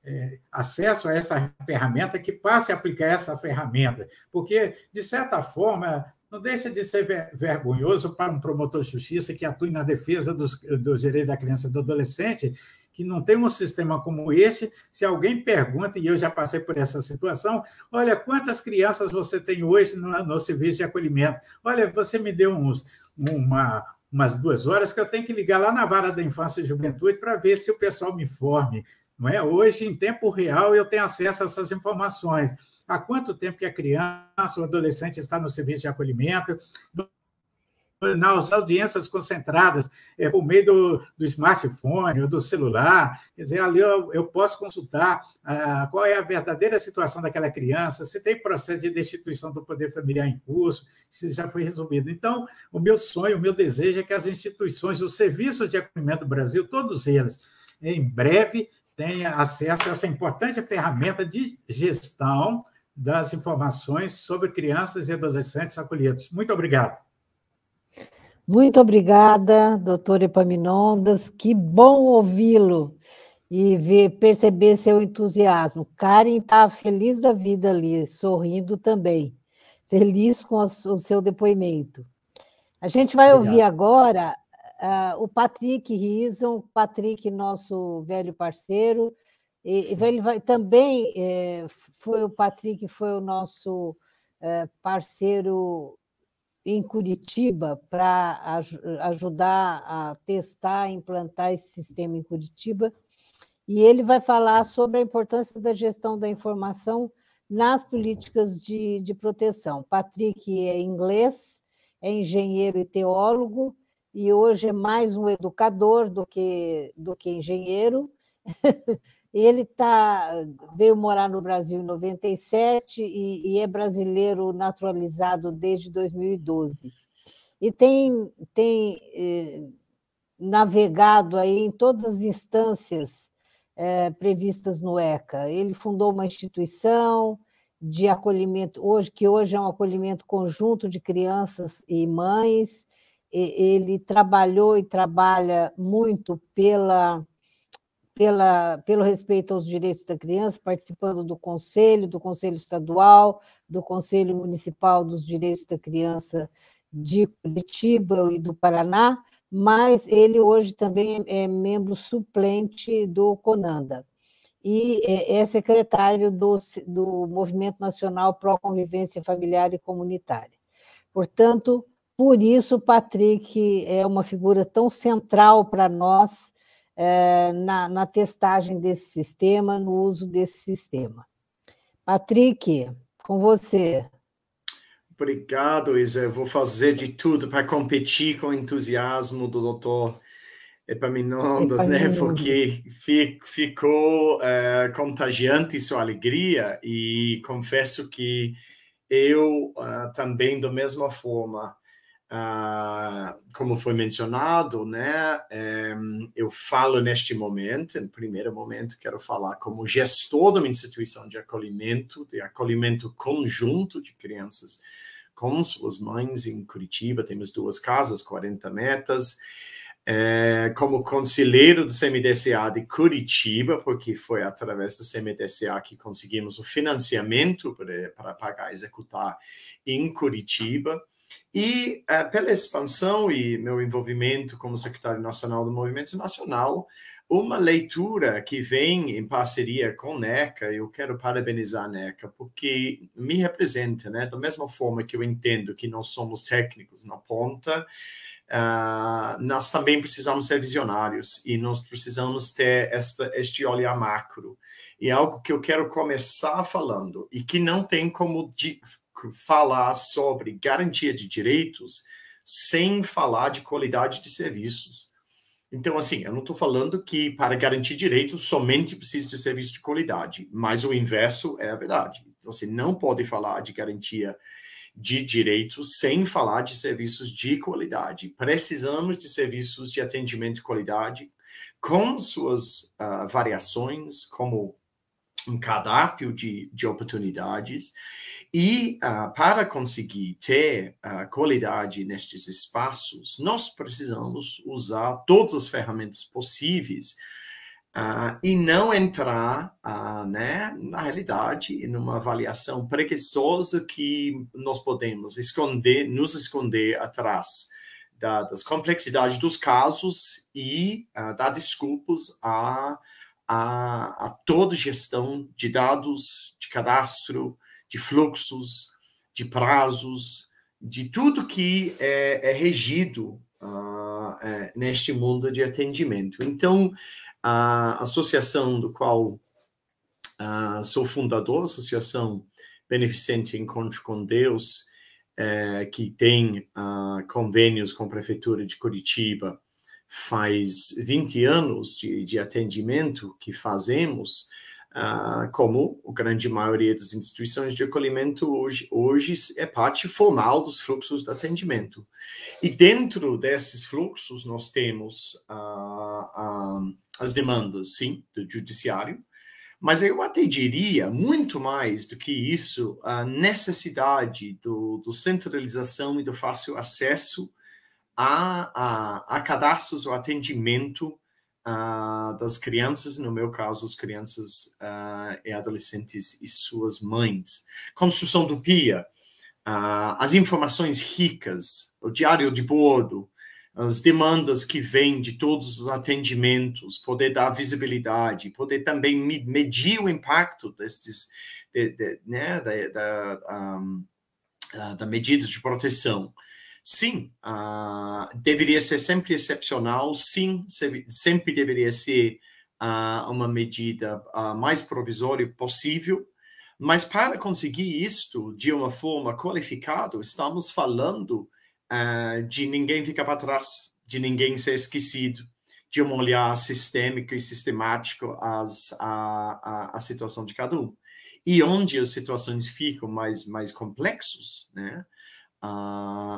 acesso a essa ferramenta, que passe a aplicar essa ferramenta, porque, de certa forma, não deixa de ser vergonhoso para um promotor de justiça que atue na defesa dos direitos da criança e do adolescente, que não tem um sistema como este. Se alguém pergunta, e eu já passei por essa situação, olha, quantas crianças você tem hoje no serviço de acolhimento? Olha, você me deu umas 2 horas que eu tenho que ligar lá na Vara da Infância e Juventude para ver se o pessoal me informe. Não é? Hoje, em tempo real, eu tenho acesso a essas informações. Há quanto tempo que a criança ou adolescente está no serviço de acolhimento, nas audiências concentradas por meio do smartphone ou do celular. Quer dizer, ali eu posso consultar qual é a verdadeira situação daquela criança, se tem processo de destituição do poder familiar em curso, se já foi resolvido. Então, o meu sonho, o meu desejo é que as instituições, os serviços de acolhimento do Brasil, todos eles, em breve, tenham acesso a essa importante ferramenta de gestão das informações sobre crianças e adolescentes acolhidos. Muito obrigado. Muito obrigada, doutor Epaminondas, que bom ouvi-lo e perceber seu entusiasmo. Karen está feliz da vida ali, sorrindo também, feliz com o seu depoimento. A gente vai ouvir agora o Patrick Rison, Patrick, nosso velho parceiro, ele vai também, o Patrick foi o nosso parceiro em Curitiba para ajudar a testar, implantar esse sistema em Curitiba, e ele vai falar sobre a importância da gestão da informação nas políticas de proteção. Patrick é inglês, é engenheiro e teólogo, e hoje é mais um educador do que engenheiro. Ele veio morar no Brasil em 97 e é brasileiro naturalizado desde 2012. E tem navegado aí em todas as instâncias previstas no ECA. Ele fundou uma instituição de acolhimento, que hoje é um acolhimento conjunto de crianças e mães. Ele trabalhou e trabalha muito pelo respeito aos direitos da criança, participando do Conselho Estadual, do Conselho Municipal dos Direitos da Criança de Curitiba e do Paraná, mas ele hoje também é membro suplente do CONANDA e é secretário do Movimento Nacional Pró-Convivência Familiar e Comunitária. Portanto, por isso, o Patrick é uma figura tão central para nós na testagem desse sistema, no uso desse sistema. Patrick, com você. Obrigado, Isa. Eu vou fazer de tudo para competir com o entusiasmo do doutor Epaminondas, né? Porque ficou contagiante sua alegria e confesso que eu também, da mesma forma, como foi mencionado, né? Eu falo neste momento, em primeiro momento, quero falar como gestor de uma instituição de acolhimento conjunto de crianças com suas mães em Curitiba. Temos 2 casas, 40 metas. Como conselheiro do CMDCA de Curitiba, porque foi através do CMDCA que conseguimos o financiamento para pagar e executar em Curitiba. E pela expansão e meu envolvimento como secretário nacional do Movimento Nacional, uma leitura que vem em parceria com a NECA, eu quero parabenizar a NECA, porque me representa, né? Da mesma forma que eu entendo que nós somos técnicos na ponta, nós também precisamos ser visionários e nós precisamos ter este olhar macro. E algo que eu quero começar falando e que não tem como falar sobre garantia de direitos sem falar de qualidade de serviços. Então, assim, eu não estou falando que para garantir direitos somente precisa de serviço de qualidade, mas o inverso é a verdade. Você não pode falar de garantia de direitos sem falar de serviços de qualidade. Precisamos de serviços de atendimento de qualidade com suas variações, como um cardápio de oportunidades. E para conseguir ter qualidade nestes espaços, nós precisamos usar todas as ferramentas possíveis e não entrar, né, na realidade, numa avaliação preguiçosa que nós podemos nos esconder atrás das complexidades dos casos e dar desculpas a toda gestão de dados, de cadastro, de fluxos, de prazos, de tudo que é regido neste mundo de atendimento. Então, a associação do qual sou fundador, Associação Beneficente Encontro com Deus, que tem convênios com a Prefeitura de Curitiba, faz 20 anos de atendimento que fazemos, como a grande maioria das instituições de acolhimento hoje é parte formal dos fluxos de atendimento. E dentro desses fluxos nós temos as demandas, sim, do judiciário, mas eu até diria, muito mais do que isso, a necessidade do centralização e do fácil acesso a cadastros ou atendimento das crianças, no meu caso, as crianças e adolescentes e suas mães. Construção do PIA, as informações ricas, o diário de bordo, as demandas que vêm de todos os atendimentos, poder dar visibilidade, poder também medir o impacto da medida de proteção. Sim, deveria ser sempre excepcional, sim, sempre deveria ser uma medida mais provisória possível, mas para conseguir isto de uma forma qualificada, estamos falando de ninguém ficar para trás, de ninguém ser esquecido, de um olhar sistêmico e sistemático à situação de cada um. E onde as situações ficam mais complexas, né?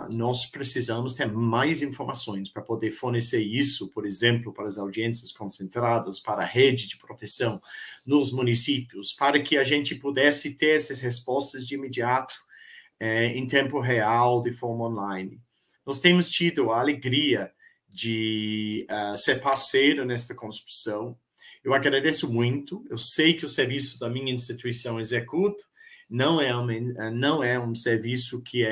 Nós precisamos ter mais informações para poder fornecer isso, por exemplo, para as audiências concentradas, para a rede de proteção nos municípios, para que a gente pudesse ter essas respostas de imediato, em tempo real, de forma online. Nós temos tido a alegria de ser parceiro nesta construção. Eu agradeço muito. Eu sei que o serviço da minha instituição executa não é um serviço que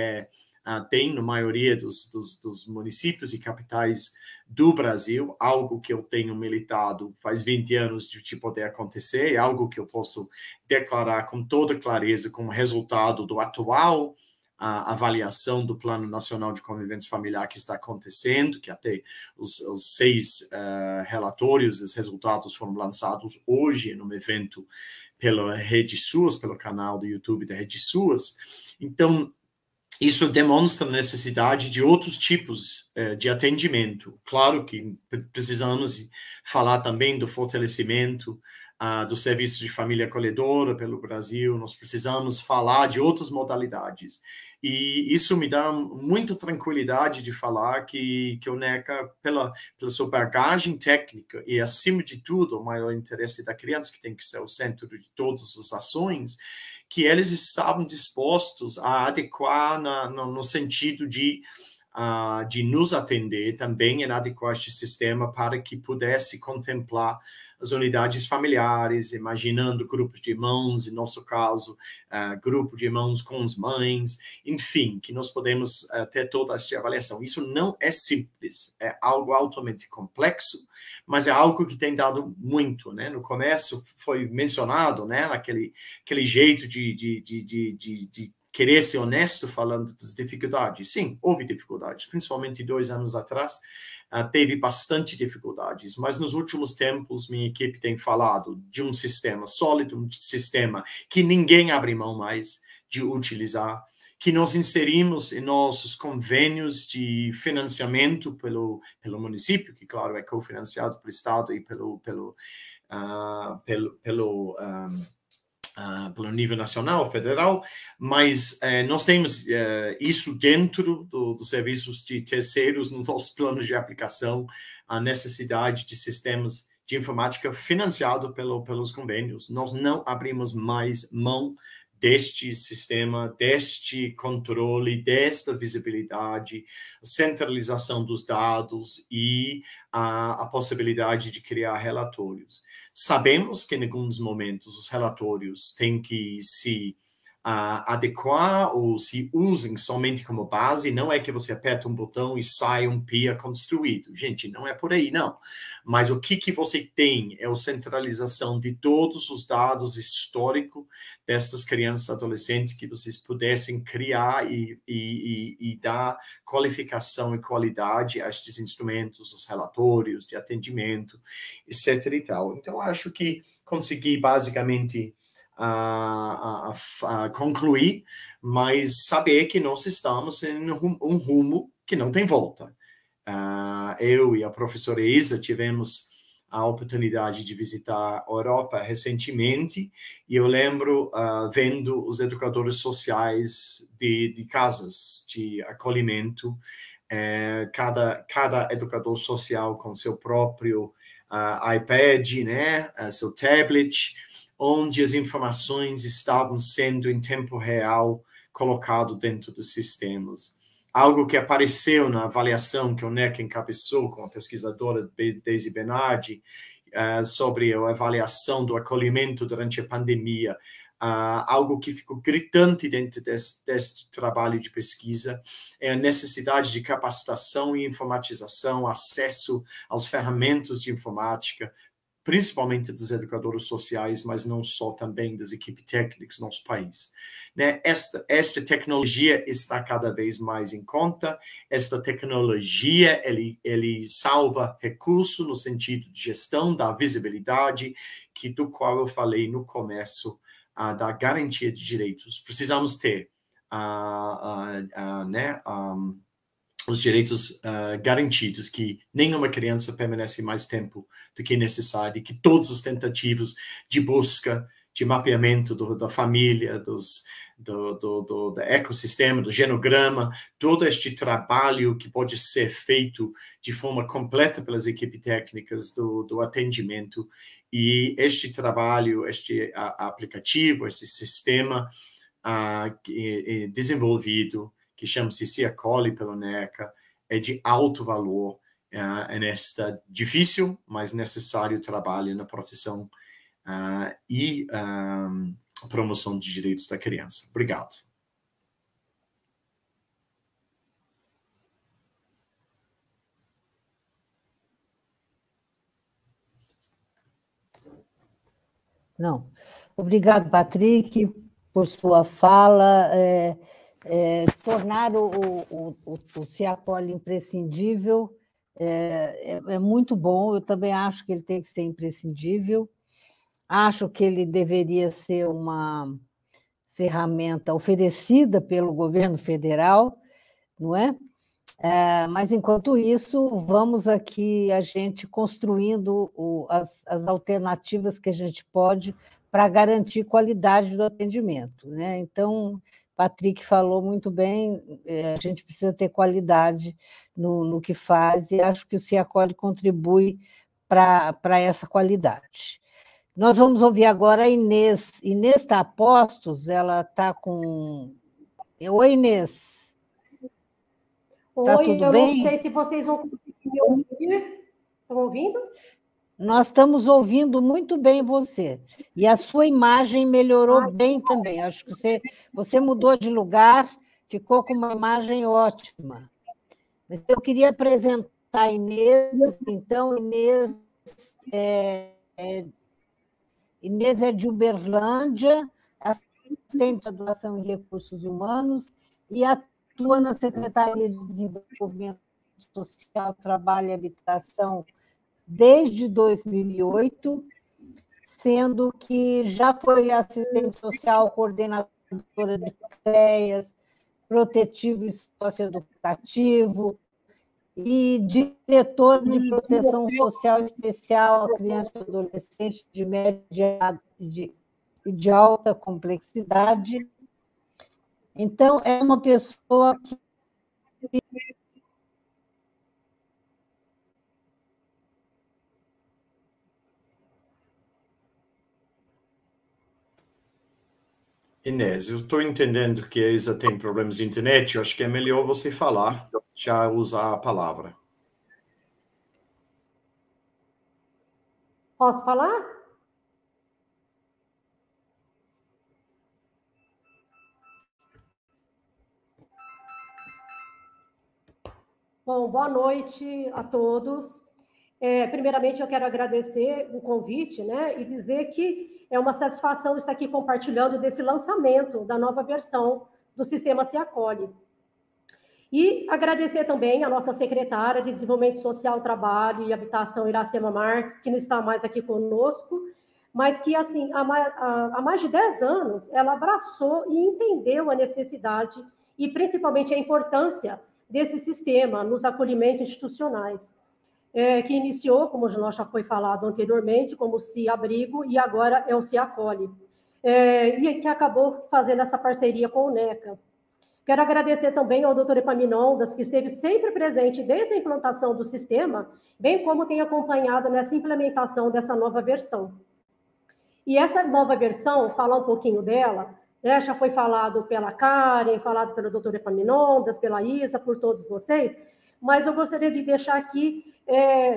tem na maioria dos municípios e capitais do Brasil, algo que eu tenho militado faz 20 anos de poder acontecer, é algo que eu posso declarar com toda clareza como resultado do atual avaliação do Plano Nacional de Convivência Familiar que está acontecendo, que até os 6 relatórios, os resultados foram lançados hoje num evento pela Rede SUAS, pelo canal do YouTube da Rede SUAS. Então, isso demonstra a necessidade de outros tipos de atendimento. Claro que precisamos falar também do fortalecimento do serviço de família acolhedora pelo Brasil, nós precisamos falar de outras modalidades. E isso me dá muita tranquilidade de falar que o NECA, pela sua bagagem técnica e, acima de tudo, o maior interesse da criança, que tem que ser o centro de todas as ações, que eles estavam dispostos a adequar no sentido de nos atender também em adequar este sistema para que pudesse contemplar as unidades familiares, imaginando grupos de irmãos, em nosso caso, grupo de irmãos com as mães, enfim, que nós podemos ter toda esta avaliação. Isso não é simples, é algo altamente complexo, mas é algo que tem dado muito, né? No começo foi mencionado, né, aquele jeito de querer ser honesto falando das dificuldades. Sim, houve dificuldades, principalmente 2 anos atrás, teve bastante dificuldades, mas nos últimos tempos minha equipe tem falado de um sistema sólido, um sistema que ninguém abre mão mais de utilizar, que nós inserimos em nossos convênios de financiamento pelo município, que claro é cofinanciado pelo Estado e pelo nível nacional, federal, mas nós temos isso dentro dos serviços de terceiros nos nossos planos de aplicação, a necessidade de sistemas de informática financiado pelos convênios. Nós não abrimos mais mão deste sistema, deste controle, desta visibilidade, centralização dos dados e a possibilidade de criar relatórios. Sabemos que, em alguns momentos, os relatórios têm que se adequar ou se usem somente como base. Não é que você aperta um botão e sai um PIA construído. Gente, não é por aí, não. Mas o que você tem é a centralização de todos os dados históricos destas crianças e adolescentes que vocês pudessem criar e dar qualificação e qualidade a estes instrumentos, os relatórios de atendimento, etc. e tal. Então, acho que consegui basicamente concluir, mas saber que nós estamos em um rumo que não tem volta. Eu e a professora Isa tivemos a oportunidade de visitar a Europa recentemente e eu lembro vendo os educadores sociais de casas de acolhimento, cada educador social com seu próprio iPad, né, seu tablet, onde as informações estavam sendo em tempo real colocado dentro dos sistemas. Algo que apareceu na avaliação que o NECA encabeçou com a pesquisadora Daisy Bernardi sobre a avaliação do acolhimento durante a pandemia, algo que ficou gritante dentro deste trabalho de pesquisa é a necessidade de capacitação e informatização, acesso às ferramentas de informática, principalmente dos educadores sociais, mas não só, também das equipes técnicas no nosso país. Né? Esta tecnologia está cada vez mais em conta, esta tecnologia, ele salva recurso no sentido de gestão, da visibilidade, do qual eu falei no começo, da garantia de direitos. Precisamos ter os direitos garantidos, que nenhuma criança permanece mais tempo do que necessário, que todos os tentativas de busca, de mapeamento da família, do ecossistema, do genograma, todo este trabalho que pode ser feito de forma completa pelas equipes técnicas do atendimento, e este trabalho, este aplicativo, esse sistema desenvolvido, que chama-se SeaAcolly pela NECA, é de alto valor nesta difícil, mas necessário trabalho na proteção e promoção de direitos da criança. Obrigado. Não. Obrigado, Patrick, por sua fala. Tornar o SeaAcolly imprescindível é muito bom. Eu também acho que ele tem que ser imprescindível. Acho que ele deveria ser uma ferramenta oferecida pelo governo federal, não é? Mas, enquanto isso, vamos aqui a gente construindo as alternativas que a gente pode para garantir qualidade do atendimento, né? Então, Patrick falou muito bem, a gente precisa ter qualidade no que faz, e acho que o SeaAcolly contribui para essa qualidade. Nós vamos ouvir agora a Inês. Inês está a postos, ela está com... Oi, Inês. Está tudo bem? Não sei se vocês vão conseguir me ouvir. Estão ouvindo? Nós estamos ouvindo muito bem você. E a sua imagem melhorou bem também. Acho que você mudou de lugar, ficou com uma imagem ótima. Mas eu queria apresentar a Inês. Então, Inês é de Uberlândia, assistente de doação e recursos humanos, e atua na Secretaria de Desenvolvimento Social, Trabalho e Habitação desde 2008, sendo que já foi assistente social, coordenadora de CREAS, protetivo e socioeducativo, e diretor de proteção social especial a criança e adolescente de média e de alta complexidade. Então, é uma pessoa que... Inês, eu estou entendendo que a Isa tem problemas de internet, eu acho que é melhor você falar, já usar a palavra. Posso falar? Bom, boa noite a todos. Primeiramente, eu quero agradecer o convite, né, e dizer que é uma satisfação estar aqui compartilhando desse lançamento da nova versão do sistema SeaAcolly. E agradecer também a nossa secretária de Desenvolvimento Social, Trabalho e Habitação, Iracema Marques, que não está mais aqui conosco, mas que, assim, há mais de 10 anos, ela abraçou e entendeu a necessidade e, principalmente, a importância desse sistema nos acolhimentos institucionais, que iniciou, como já foi falado anteriormente, como o SeaAbrigo, e agora é o SeaAcolly, e que acabou fazendo essa parceria com o NECA. Quero agradecer também ao Dr. Epaminondas, que esteve sempre presente desde a implantação do sistema, bem como tem acompanhado nessa implementação dessa nova versão. E essa nova versão, falar um pouquinho dela, né, já foi falado pela Karen, falado pelo Dr. Epaminondas, pela Isa, por todos vocês, mas eu gostaria de deixar aqui,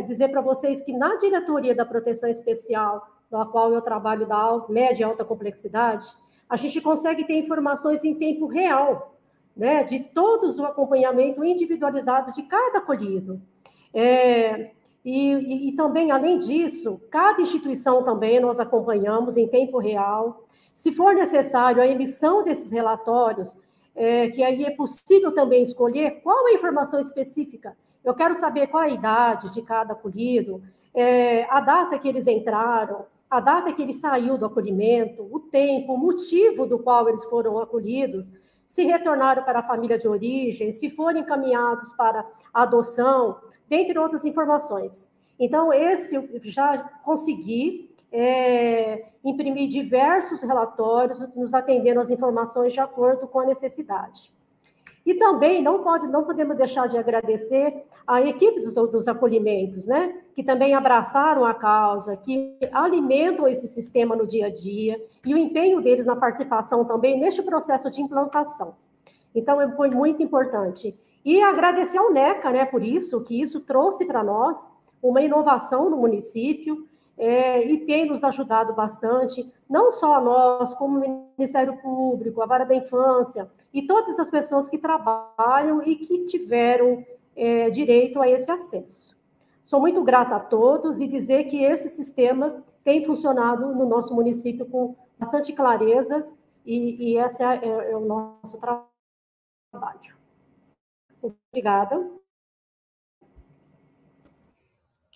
dizer para vocês que na diretoria da proteção especial, na qual eu trabalho da média e alta complexidade, a gente consegue ter informações em tempo real, né, de todos o acompanhamento individualizado de cada acolhido. E também, além disso, cada instituição também nós acompanhamos em tempo real. Se for necessário a emissão desses relatórios, que aí é possível também escolher qual é a informação específica. Eu quero saber qual a idade de cada acolhido, a data que eles entraram, a data que ele saiu do acolhimento, o tempo, o motivo do qual eles foram acolhidos, se retornaram para a família de origem, se foram encaminhados para a adoção, dentre outras informações. Então, esse eu já consegui imprimir diversos relatórios, nos atendendo às informações de acordo com a necessidade. E também não podemos deixar de agradecer a equipe dos acolhimentos, né? Que também abraçaram a causa, que alimentam esse sistema no dia a dia, e o empenho deles na participação também neste processo de implantação. Então, foi muito importante. E agradecer ao NECA, né, por isso, que isso trouxe para nós uma inovação no município, e tem nos ajudado bastante, não só a nós, como o Ministério Público, a Vara da Infância, e todas as pessoas que trabalham e que tiveram direito a esse acesso. Sou muito grata a todos e dizer que esse sistema tem funcionado no nosso município com bastante clareza, e esse é o nosso trabalho. Obrigada.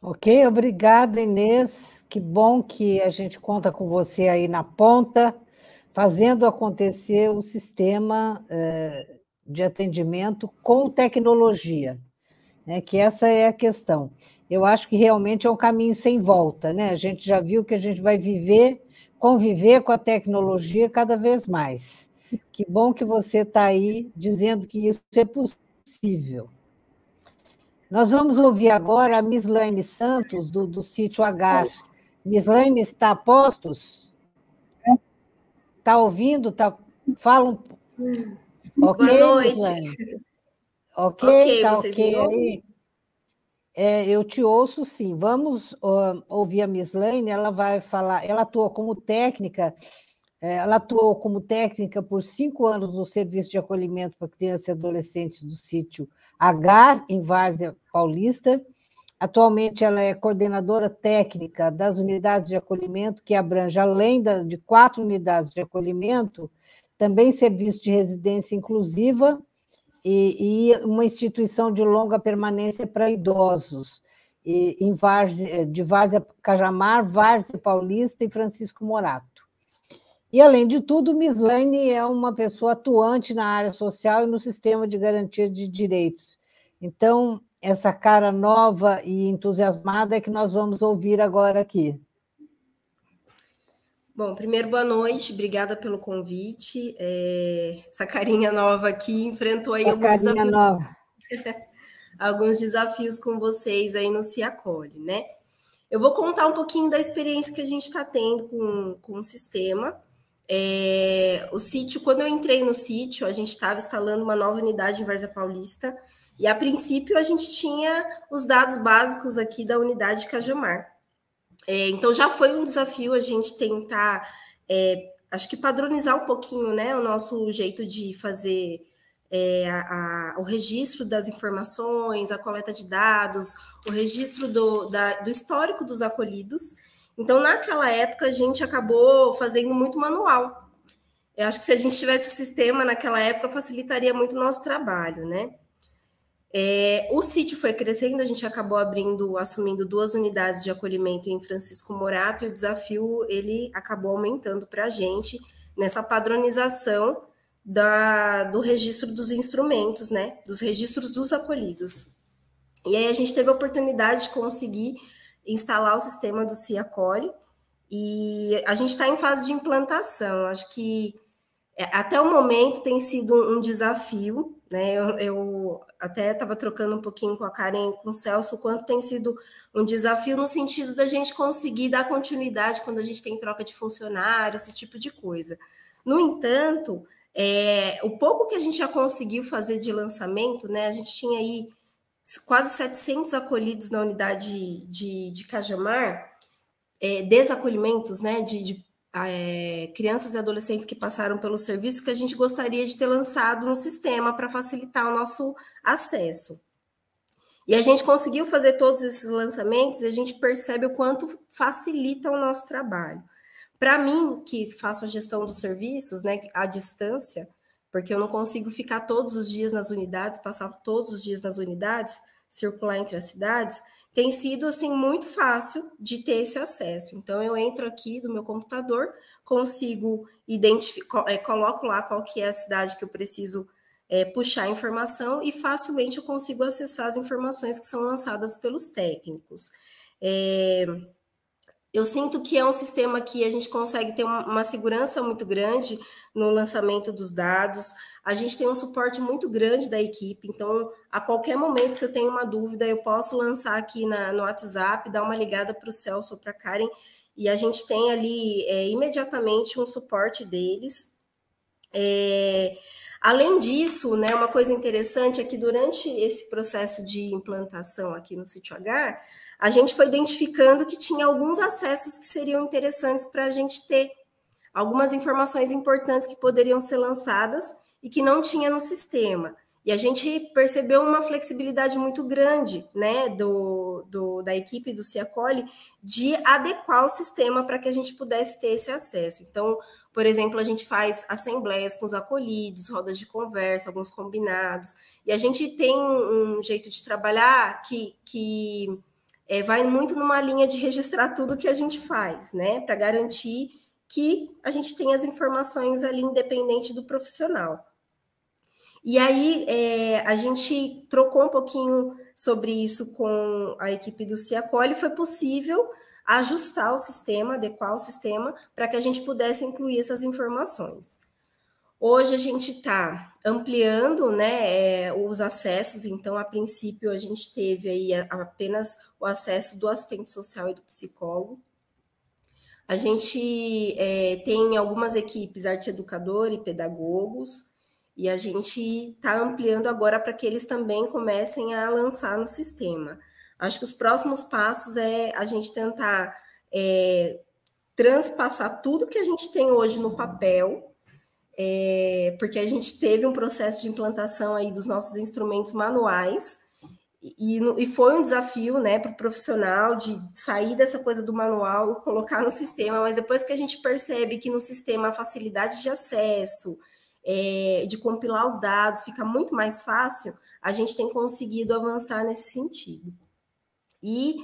Ok, obrigada, Inês. Que bom que a gente conta com você aí na ponta, fazendo acontecer o sistema de atendimento com tecnologia, né? Que essa é a questão. Eu acho que realmente é um caminho sem volta, né? A gente já viu que a gente vai conviver com a tecnologia cada vez mais. Que bom que você está aí dizendo que isso é possível. Nós vamos ouvir agora a Mislaine Santos, do Sítio Agar. Mislaine, está a postos? Está ouvindo? Fala um pouco. Ok, boa noite. Mislaine? Ok, está ok aí? Eu te ouço, sim. Vamos ouvir a Mislaine, ela vai falar, ela atuou como técnica por 5 anos no Serviço de Acolhimento para Crianças e Adolescentes do Sítio Agar, em Várzea Paulista. Atualmente, ela é coordenadora técnica das unidades de acolhimento, que abrange, além de 4 unidades de acolhimento, também serviço de residência inclusiva e uma instituição de longa permanência para idosos, de Várzea Cajamar, Várzea Paulista e Francisco Morato. E, além de tudo, Mislaine é uma pessoa atuante na área social e no sistema de garantia de direitos. Então, essa cara nova e entusiasmada é que nós vamos ouvir agora aqui. Bom, primeiro, boa noite, obrigada pelo convite. Essa carinha nova aqui enfrentou aí alguns desafios com vocês aí no Se Acolhe, né? Eu vou contar um pouquinho da experiência que a gente está tendo com o sistema. O sítio, quando eu entrei no sítio, a gente estava instalando uma nova unidade em Várzea Paulista, e a princípio a gente tinha os dados básicos aqui da unidade de Cajamar. Então já foi um desafio a gente tentar, acho que padronizar um pouquinho, né, o nosso jeito de fazer o registro das informações, a coleta de dados, o registro do histórico dos acolhidos. Então, naquela época, a gente acabou fazendo muito manual. Eu acho que se a gente tivesse esse sistema naquela época, facilitaria muito o nosso trabalho, né? O sítio foi crescendo, a gente acabou assumindo 2 unidades de acolhimento em Francisco Morato, e o desafio, ele acabou aumentando para a gente nessa padronização do registro dos instrumentos, né? Dos registros dos acolhidos. E aí a gente teve a oportunidade de conseguir instalar o sistema do Se Acolhe, e a gente está em fase de implantação. Acho que até o momento tem sido um desafio, né? Eu até estava trocando um pouquinho com a Karen, com o Celso, o quanto tem sido um desafio no sentido da gente conseguir dar continuidade quando a gente tem troca de funcionário, esse tipo de coisa. No entanto, o pouco que a gente já conseguiu fazer de lançamento, né? A gente tinha aí quase 700 acolhidos na unidade de Cajamar, desacolhimentos, né, de crianças e adolescentes que passaram pelo serviço, que a gente gostaria de ter lançado no sistema para facilitar o nosso acesso. E a gente conseguiu fazer todos esses lançamentos, e a gente percebe o quanto facilita o nosso trabalho. Para mim, que faço a gestão dos serviços, né, à distância, porque eu não consigo ficar todos os dias nas unidades, passar todos os dias nas unidades, circular entre as cidades, tem sido, assim, muito fácil de ter esse acesso. Então, eu entro aqui do meu computador, consigo coloco lá qual que é a cidade que eu preciso puxar a informação e facilmente eu consigo acessar as informações que são lançadas pelos técnicos. Eu sinto que é um sistema que a gente consegue ter uma segurança muito grande no lançamento dos dados, a gente tem um suporte muito grande da equipe, então, a qualquer momento que eu tenho uma dúvida, eu posso lançar aqui no WhatsApp, dar uma ligada para o Celso ou para a Karen, e a gente tem ali imediatamente um suporte deles. Além disso, né, uma coisa interessante é que durante esse processo de implantação aqui no Sítio H, a gente foi identificando que tinha alguns acessos que seriam interessantes para a gente ter, algumas informações importantes que poderiam ser lançadas e que não tinha no sistema. E a gente percebeu uma flexibilidade muito grande, né, da equipe do Ciacoli de adequar o sistema para que a gente pudesse ter esse acesso. Então, por exemplo, a gente faz assembleias com os acolhidos, rodas de conversa, alguns combinados, e a gente tem um jeito de trabalhar que vai muito numa linha de registrar tudo que a gente faz, né, para garantir que a gente tenha as informações ali independente do profissional. E aí, a gente trocou um pouquinho sobre isso com a equipe do Ciacoli, e foi possível ajustar o sistema, adequar o sistema, para que a gente pudesse incluir essas informações. Hoje a gente está ampliando, né, os acessos, então, a princípio, a gente teve aí apenas o acesso do assistente social e do psicólogo. A gente tem algumas equipes, arte educador e pedagogos, e a gente está ampliando agora para que eles também comecem a lançar no sistema. Acho que os próximos passos é a gente tentar transpassar tudo que a gente tem hoje no papel, porque a gente teve um processo de implantação aí dos nossos instrumentos manuais, e foi um desafio, né, para o profissional de sair dessa coisa do manual e colocar no sistema, mas depois que a gente percebe que no sistema a facilidade de acesso, de compilar os dados fica muito mais fácil, a gente tem conseguido avançar nesse sentido. E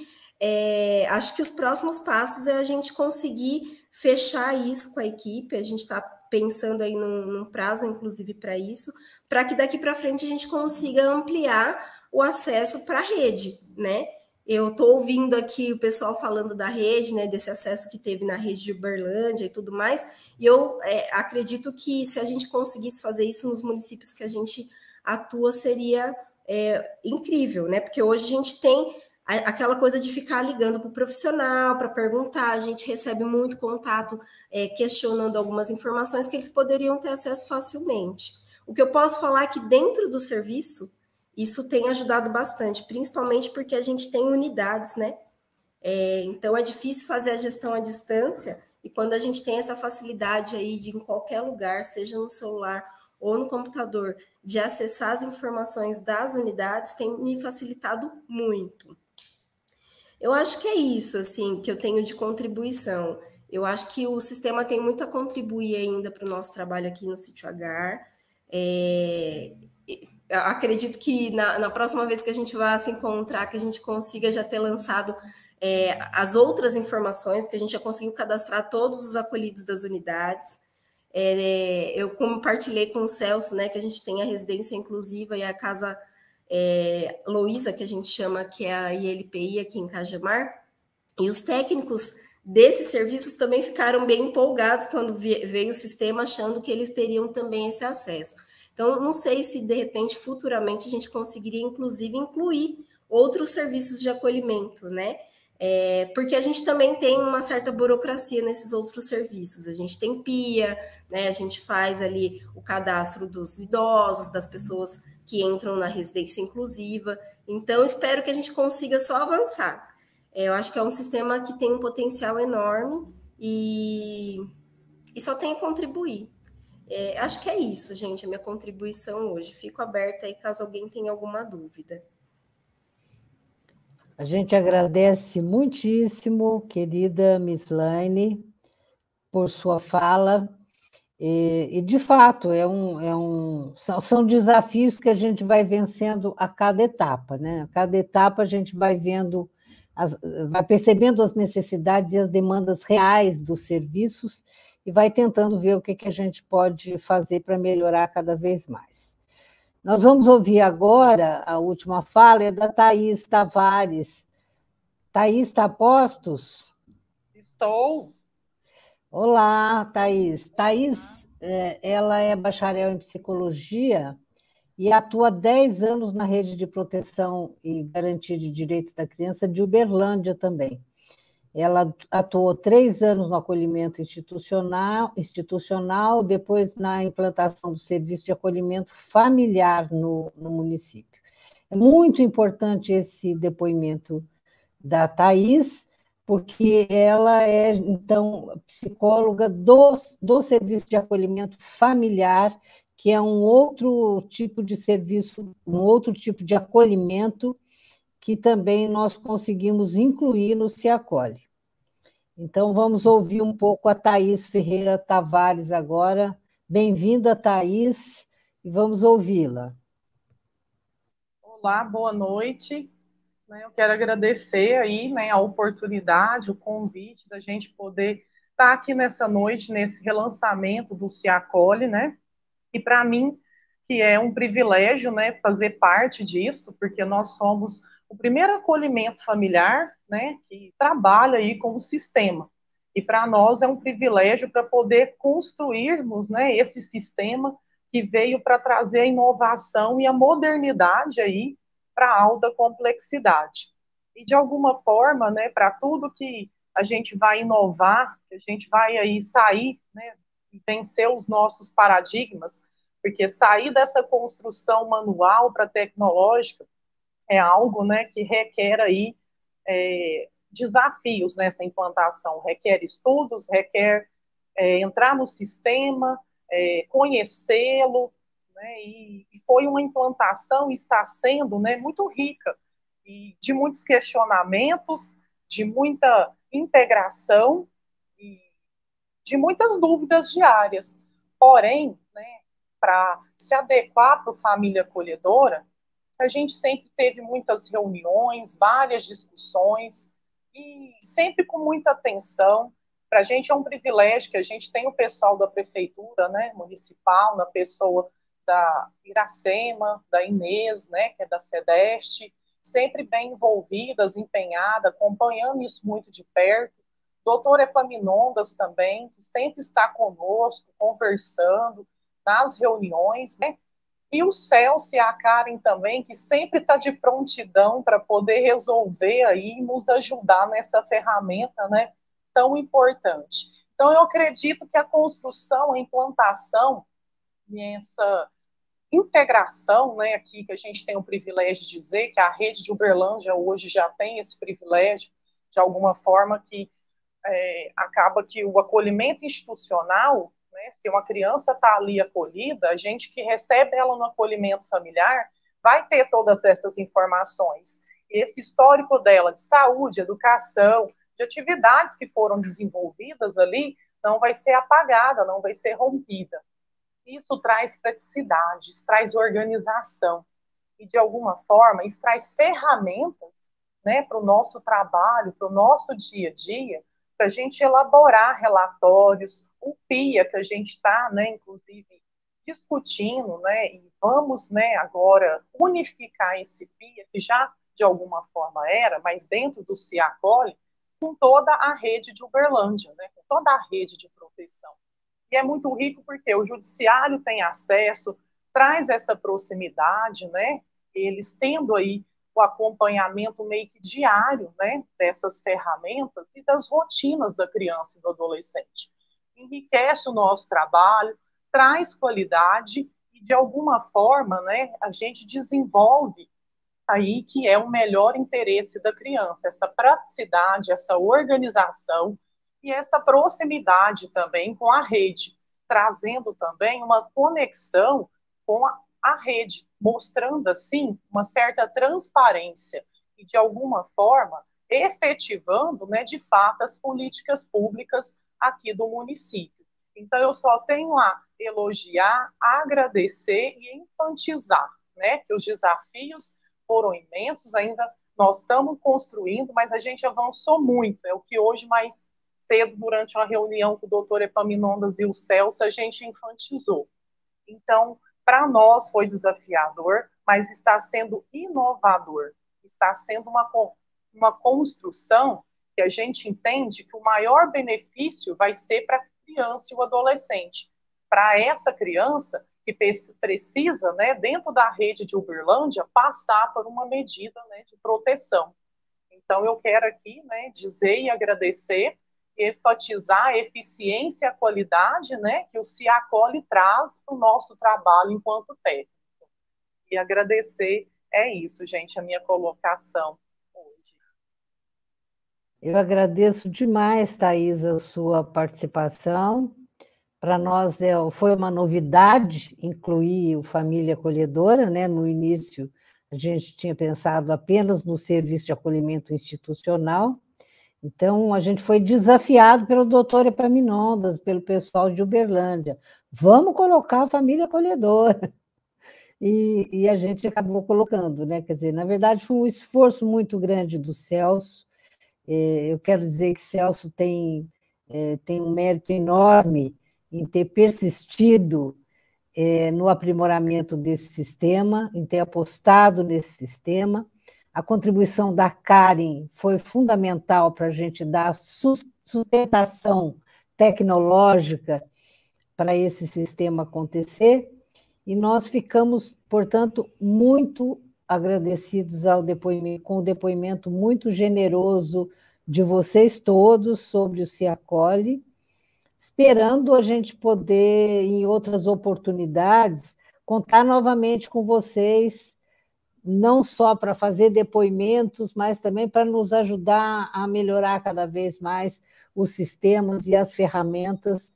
acho que os próximos passos é a gente conseguir fechar isso com a equipe, a gente está pensando aí num prazo, inclusive, para isso, para que daqui para frente a gente consiga ampliar o acesso para a rede, né? Eu estou ouvindo aqui o pessoal falando da rede, né, desse acesso que teve na rede de Uberlândia e tudo mais, e eu acredito que se a gente conseguisse fazer isso nos municípios que a gente atua, seria incrível, né? Porque hoje a gente tem aquela coisa de ficar ligando para o profissional, para perguntar, a gente recebe muito contato questionando algumas informações que eles poderiam ter acesso facilmente. O que eu posso falar é que dentro do serviço, isso tem ajudado bastante, principalmente porque a gente tem unidades, né? Então, é difícil fazer a gestão à distância, e quando a gente tem essa facilidade aí de, em qualquer lugar, seja no celular ou no computador, de acessar as informações das unidades, tem me facilitado muito. Eu acho que é isso, assim, que eu tenho de contribuição. Eu acho que o sistema tem muito a contribuir ainda para o nosso trabalho aqui no Sítio H. Eu acredito que na próxima vez que a gente vai se encontrar, que a gente consiga já ter lançado as outras informações, porque a gente já conseguiu cadastrar todos os acolhidos das unidades. Eu compartilhei com o Celso, né, que a gente tem a residência inclusiva e a casa Loísa, que a gente chama, que é a ILPI aqui em Cajamar, e os técnicos desses serviços também ficaram bem empolgados quando veio o sistema, achando que eles teriam também esse acesso. Então, não sei se, de repente, futuramente, a gente conseguiria, inclusive, incluir outros serviços de acolhimento, né? Porque a gente também tem uma certa burocracia nesses outros serviços. A gente tem PIA, né? A gente faz ali o cadastro dos idosos, das pessoas que entram na residência inclusiva. Então, espero que a gente consiga só avançar. Eu acho que é um sistema que tem um potencial enorme e só tem a contribuir. Acho que é isso, gente, a minha contribuição hoje. Fico aberta aí caso alguém tenha alguma dúvida. A gente agradece muitíssimo, querida Mislaine, por sua fala. E de fato, são desafios que a gente vai vencendo a cada etapa, né? A cada etapa a gente vai vendo, vai percebendo as necessidades e as demandas reais dos serviços e vai tentando ver o que a gente pode fazer para melhorar cada vez mais. Nós vamos ouvir agora, a última fala é da Thaís Tavares. Thaís, está a postos? Estou. Olá, Thaís. Thaís, ela é bacharel em psicologia e atua há 10 anos na Rede de Proteção e Garantia de Direitos da Criança de Uberlândia também. Ela atuou 3 anos no acolhimento institucional, depois na implantação do serviço de acolhimento familiar no município. É muito importante esse depoimento da Thaís, porque ela é, então, psicóloga do serviço de acolhimento familiar, que é um outro tipo de serviço, um outro tipo de acolhimento que também nós conseguimos incluir no Se Acolhe. Então, vamos ouvir um pouco a Thaís Ferreira Tavares agora. Bem-vinda, Thaís, e vamos ouvi-la. Olá, boa noite. Eu quero agradecer aí, a oportunidade, o convite da gente poder estar aqui nessa noite, nesse relançamento do Se Acolhe, E para mim, que é um privilégio, fazer parte disso, porque nós somos o primeiro acolhimento familiar, que trabalha aí com o sistema. E para nós é um privilégio para poder construirmos, esse sistema que veio para trazer a inovação e a modernidade aí para a alta complexidade. E de alguma forma, para tudo que a gente vai inovar, que a gente vai aí sair, e vencer os nossos paradigmas, porque sair dessa construção manual para tecnológica é algo, que requer aí desafios nessa implantação, requer estudos, requer entrar no sistema, conhecê-lo, e foi uma implantação, está sendo, muito rica, e de muitos questionamentos, de muita integração e de muitas dúvidas diárias. Porém, para se adequar para a família acolhedora, a gente sempre teve muitas reuniões, várias discussões, e sempre com muita atenção. Para a gente é um privilégio que a gente tem o pessoal da prefeitura, municipal, na pessoa da Iracema, da Inês, que é da SEDEST, sempre bem envolvidas, empenhadas, acompanhando isso muito de perto. Doutor Epaminondas também, que sempre está conosco, conversando nas reuniões, E o Celso e a Karen também, que sempre está de prontidão para poder resolver aí e nos ajudar nessa ferramenta, tão importante. Então, eu acredito que a construção, a implantação, essa integração, aqui que a gente tem o privilégio de dizer que a rede de Uberlândia hoje já tem esse privilégio, de alguma forma que acaba que o acolhimento institucional, se uma criança está ali acolhida, a gente que recebe ela no acolhimento familiar vai ter todas essas informações. E esse histórico dela de saúde, educação, de atividades que foram desenvolvidas ali, não vai ser apagada, não vai ser rompida. Isso traz praticidade, isso traz organização. E, de alguma forma, isso traz ferramentas para o nosso trabalho, para o nosso dia a dia, para a gente elaborar relatórios, o PIA que a gente está, inclusive, discutindo, e vamos, agora unificar esse PIA, que já de alguma forma era, mas dentro do Se Acolhe, com toda a rede de Uberlândia, com toda a rede de proteção. E é muito rico porque o judiciário tem acesso, traz essa proximidade, eles tendo aí o acompanhamento meio que diário, dessas ferramentas e das rotinas da criança e do adolescente. Enriquece o nosso trabalho, traz qualidade e, de alguma forma, a gente desenvolve aí que é o melhor interesse da criança, essa praticidade, essa organização e essa proximidade também com a rede, trazendo também uma conexão com a rede, mostrando, assim, uma certa transparência e, de alguma forma, efetivando, de fato, as políticas públicas aqui do município. Então, eu só tenho a elogiar, agradecer e enfatizar, que os desafios foram imensos, ainda nós estamos construindo, mas a gente avançou muito, é o que hoje mais cedo, durante uma reunião com o doutor Epaminondas e o Celso, a gente enfatizou. Então, para nós foi desafiador, mas está sendo inovador, está sendo uma construção que a gente entende que o maior benefício vai ser para a criança e o adolescente. Para essa criança que precisa, né, dentro da rede de Uberlândia, passar por uma medida, né, de proteção. Então, eu quero aqui, né, dizer e agradecer e enfatizar a eficiência e a qualidade, né, que o Ciacoli traz para o nosso trabalho enquanto técnico. E agradecer, é isso, gente, a minha colocação hoje. Eu agradeço demais, Thais, a sua participação. Para nós foi uma novidade incluir o Família Acolhedora, né? No início, a gente tinha pensado apenas no serviço de acolhimento institucional. Então, a gente foi desafiado pelo doutor Epaminondas, pelo pessoal de Uberlândia. Vamos colocar a Família Acolhedora. E a gente acabou colocando, né? Quer dizer, na verdade, foi um esforço muito grande do Celso. Eu quero dizer que Celso tem um mérito enorme em ter persistido no aprimoramento desse sistema, em ter apostado nesse sistema. A contribuição da Karen foi fundamental para a gente dar sustentação tecnológica para esse sistema acontecer, e nós ficamos, portanto, muito agradecidos com o depoimento muito generoso de vocês todos sobre o Ciacoli, esperando a gente poder, em outras oportunidades, contar novamente com vocês, não só para fazer depoimentos, mas também para nos ajudar a melhorar cada vez mais os sistemas e as ferramentas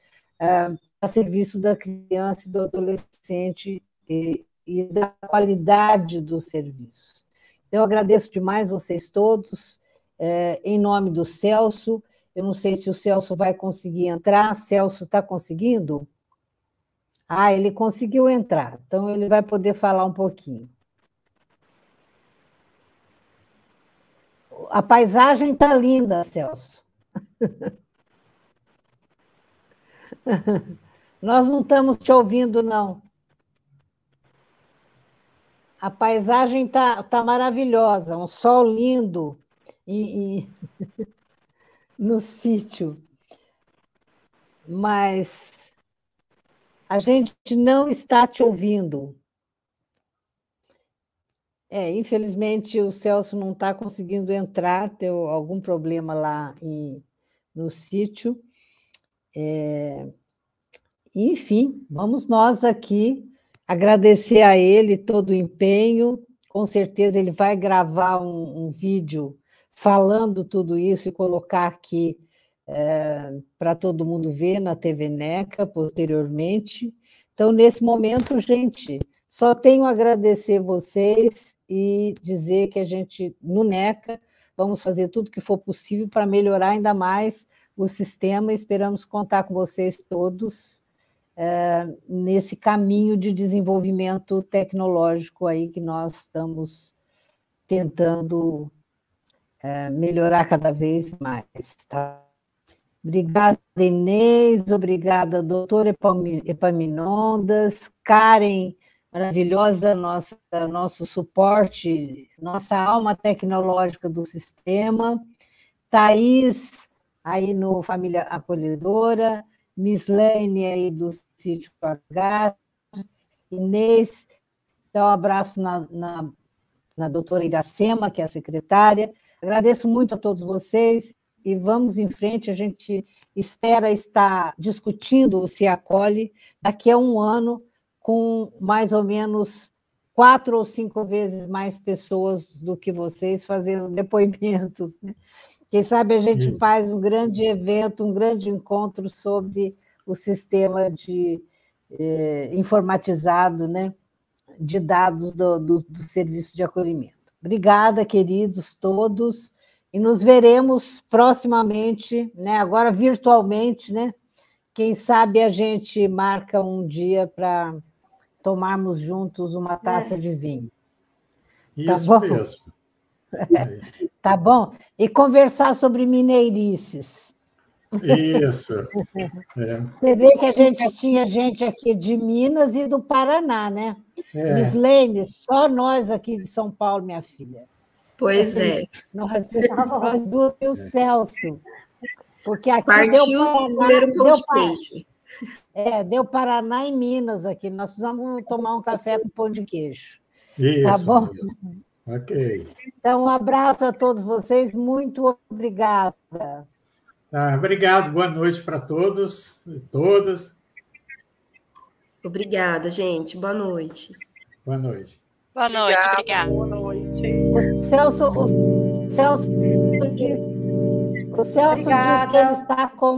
a serviço da criança e do adolescente e da qualidade do serviço. Então, eu agradeço demais vocês todos, em nome do Celso. Eu não sei se o Celso vai conseguir entrar. Celso está conseguindo? Ele conseguiu entrar, então ele vai poder falar um pouquinho. A paisagem está linda, Celso. Nós não estamos te ouvindo, não. A paisagem tá maravilhosa, um sol lindo no sítio. Mas a gente não está te ouvindo. Infelizmente, o Celso não está conseguindo entrar, deu algum problema lá no sítio. Enfim, vamos nós aqui agradecer a ele todo o empenho. Com certeza ele vai gravar um vídeo falando tudo isso e colocar aqui para todo mundo ver na TV NECA posteriormente. Então, nesse momento, gente, só tenho a agradecer vocês e dizer que a gente, no NECA, vamos fazer tudo que for possível para melhorar ainda mais o sistema. Esperamos contar com vocês todos nesse caminho de desenvolvimento tecnológico aí que nós estamos tentando melhorar cada vez mais. Tá? Obrigada, Inês, obrigada, doutor Epaminondas, Karen, maravilhosa, nosso suporte, nossa alma tecnológica do sistema, Thais, aí no Família Acolhedora, Mislene aí do Sítio H, Inês, então um abraço na doutora Iracema, que é a secretária. Agradeço muito a todos vocês e vamos em frente. A gente espera estar discutindo o Ciacoli daqui a um ano com mais ou menos 4 ou 5 vezes mais pessoas do que vocês fazendo depoimentos, né? Quem sabe a gente faz um grande evento, um grande encontro sobre o sistema informatizado, né, de dados do serviço de acolhimento. Obrigada, queridos todos, e nos veremos proximamente, né, agora virtualmente, né? Quem sabe a gente marca um dia para tomarmos juntos uma taça de vinho. Isso tá mesmo. Tá bom? E conversar sobre mineirices. Isso. Você vê que a gente tinha gente aqui de Minas e do Paraná, né? Mislene, só nós aqui de São Paulo, minha filha. Pois é. Nós duas e o Celso. Porque aqui partiu deu Paraná, primeiro pão de queijo. Deu Paraná e Minas aqui. Nós precisamos tomar um café com pão de queijo. Isso. Tá bom? Isso. Ok. Então, um abraço a todos vocês. Muito obrigada. Tá, obrigado. Boa noite para todos e todas. Obrigada, gente. Boa noite. Boa noite. Boa noite, obrigada. Boa noite. O Celso diz que ele está com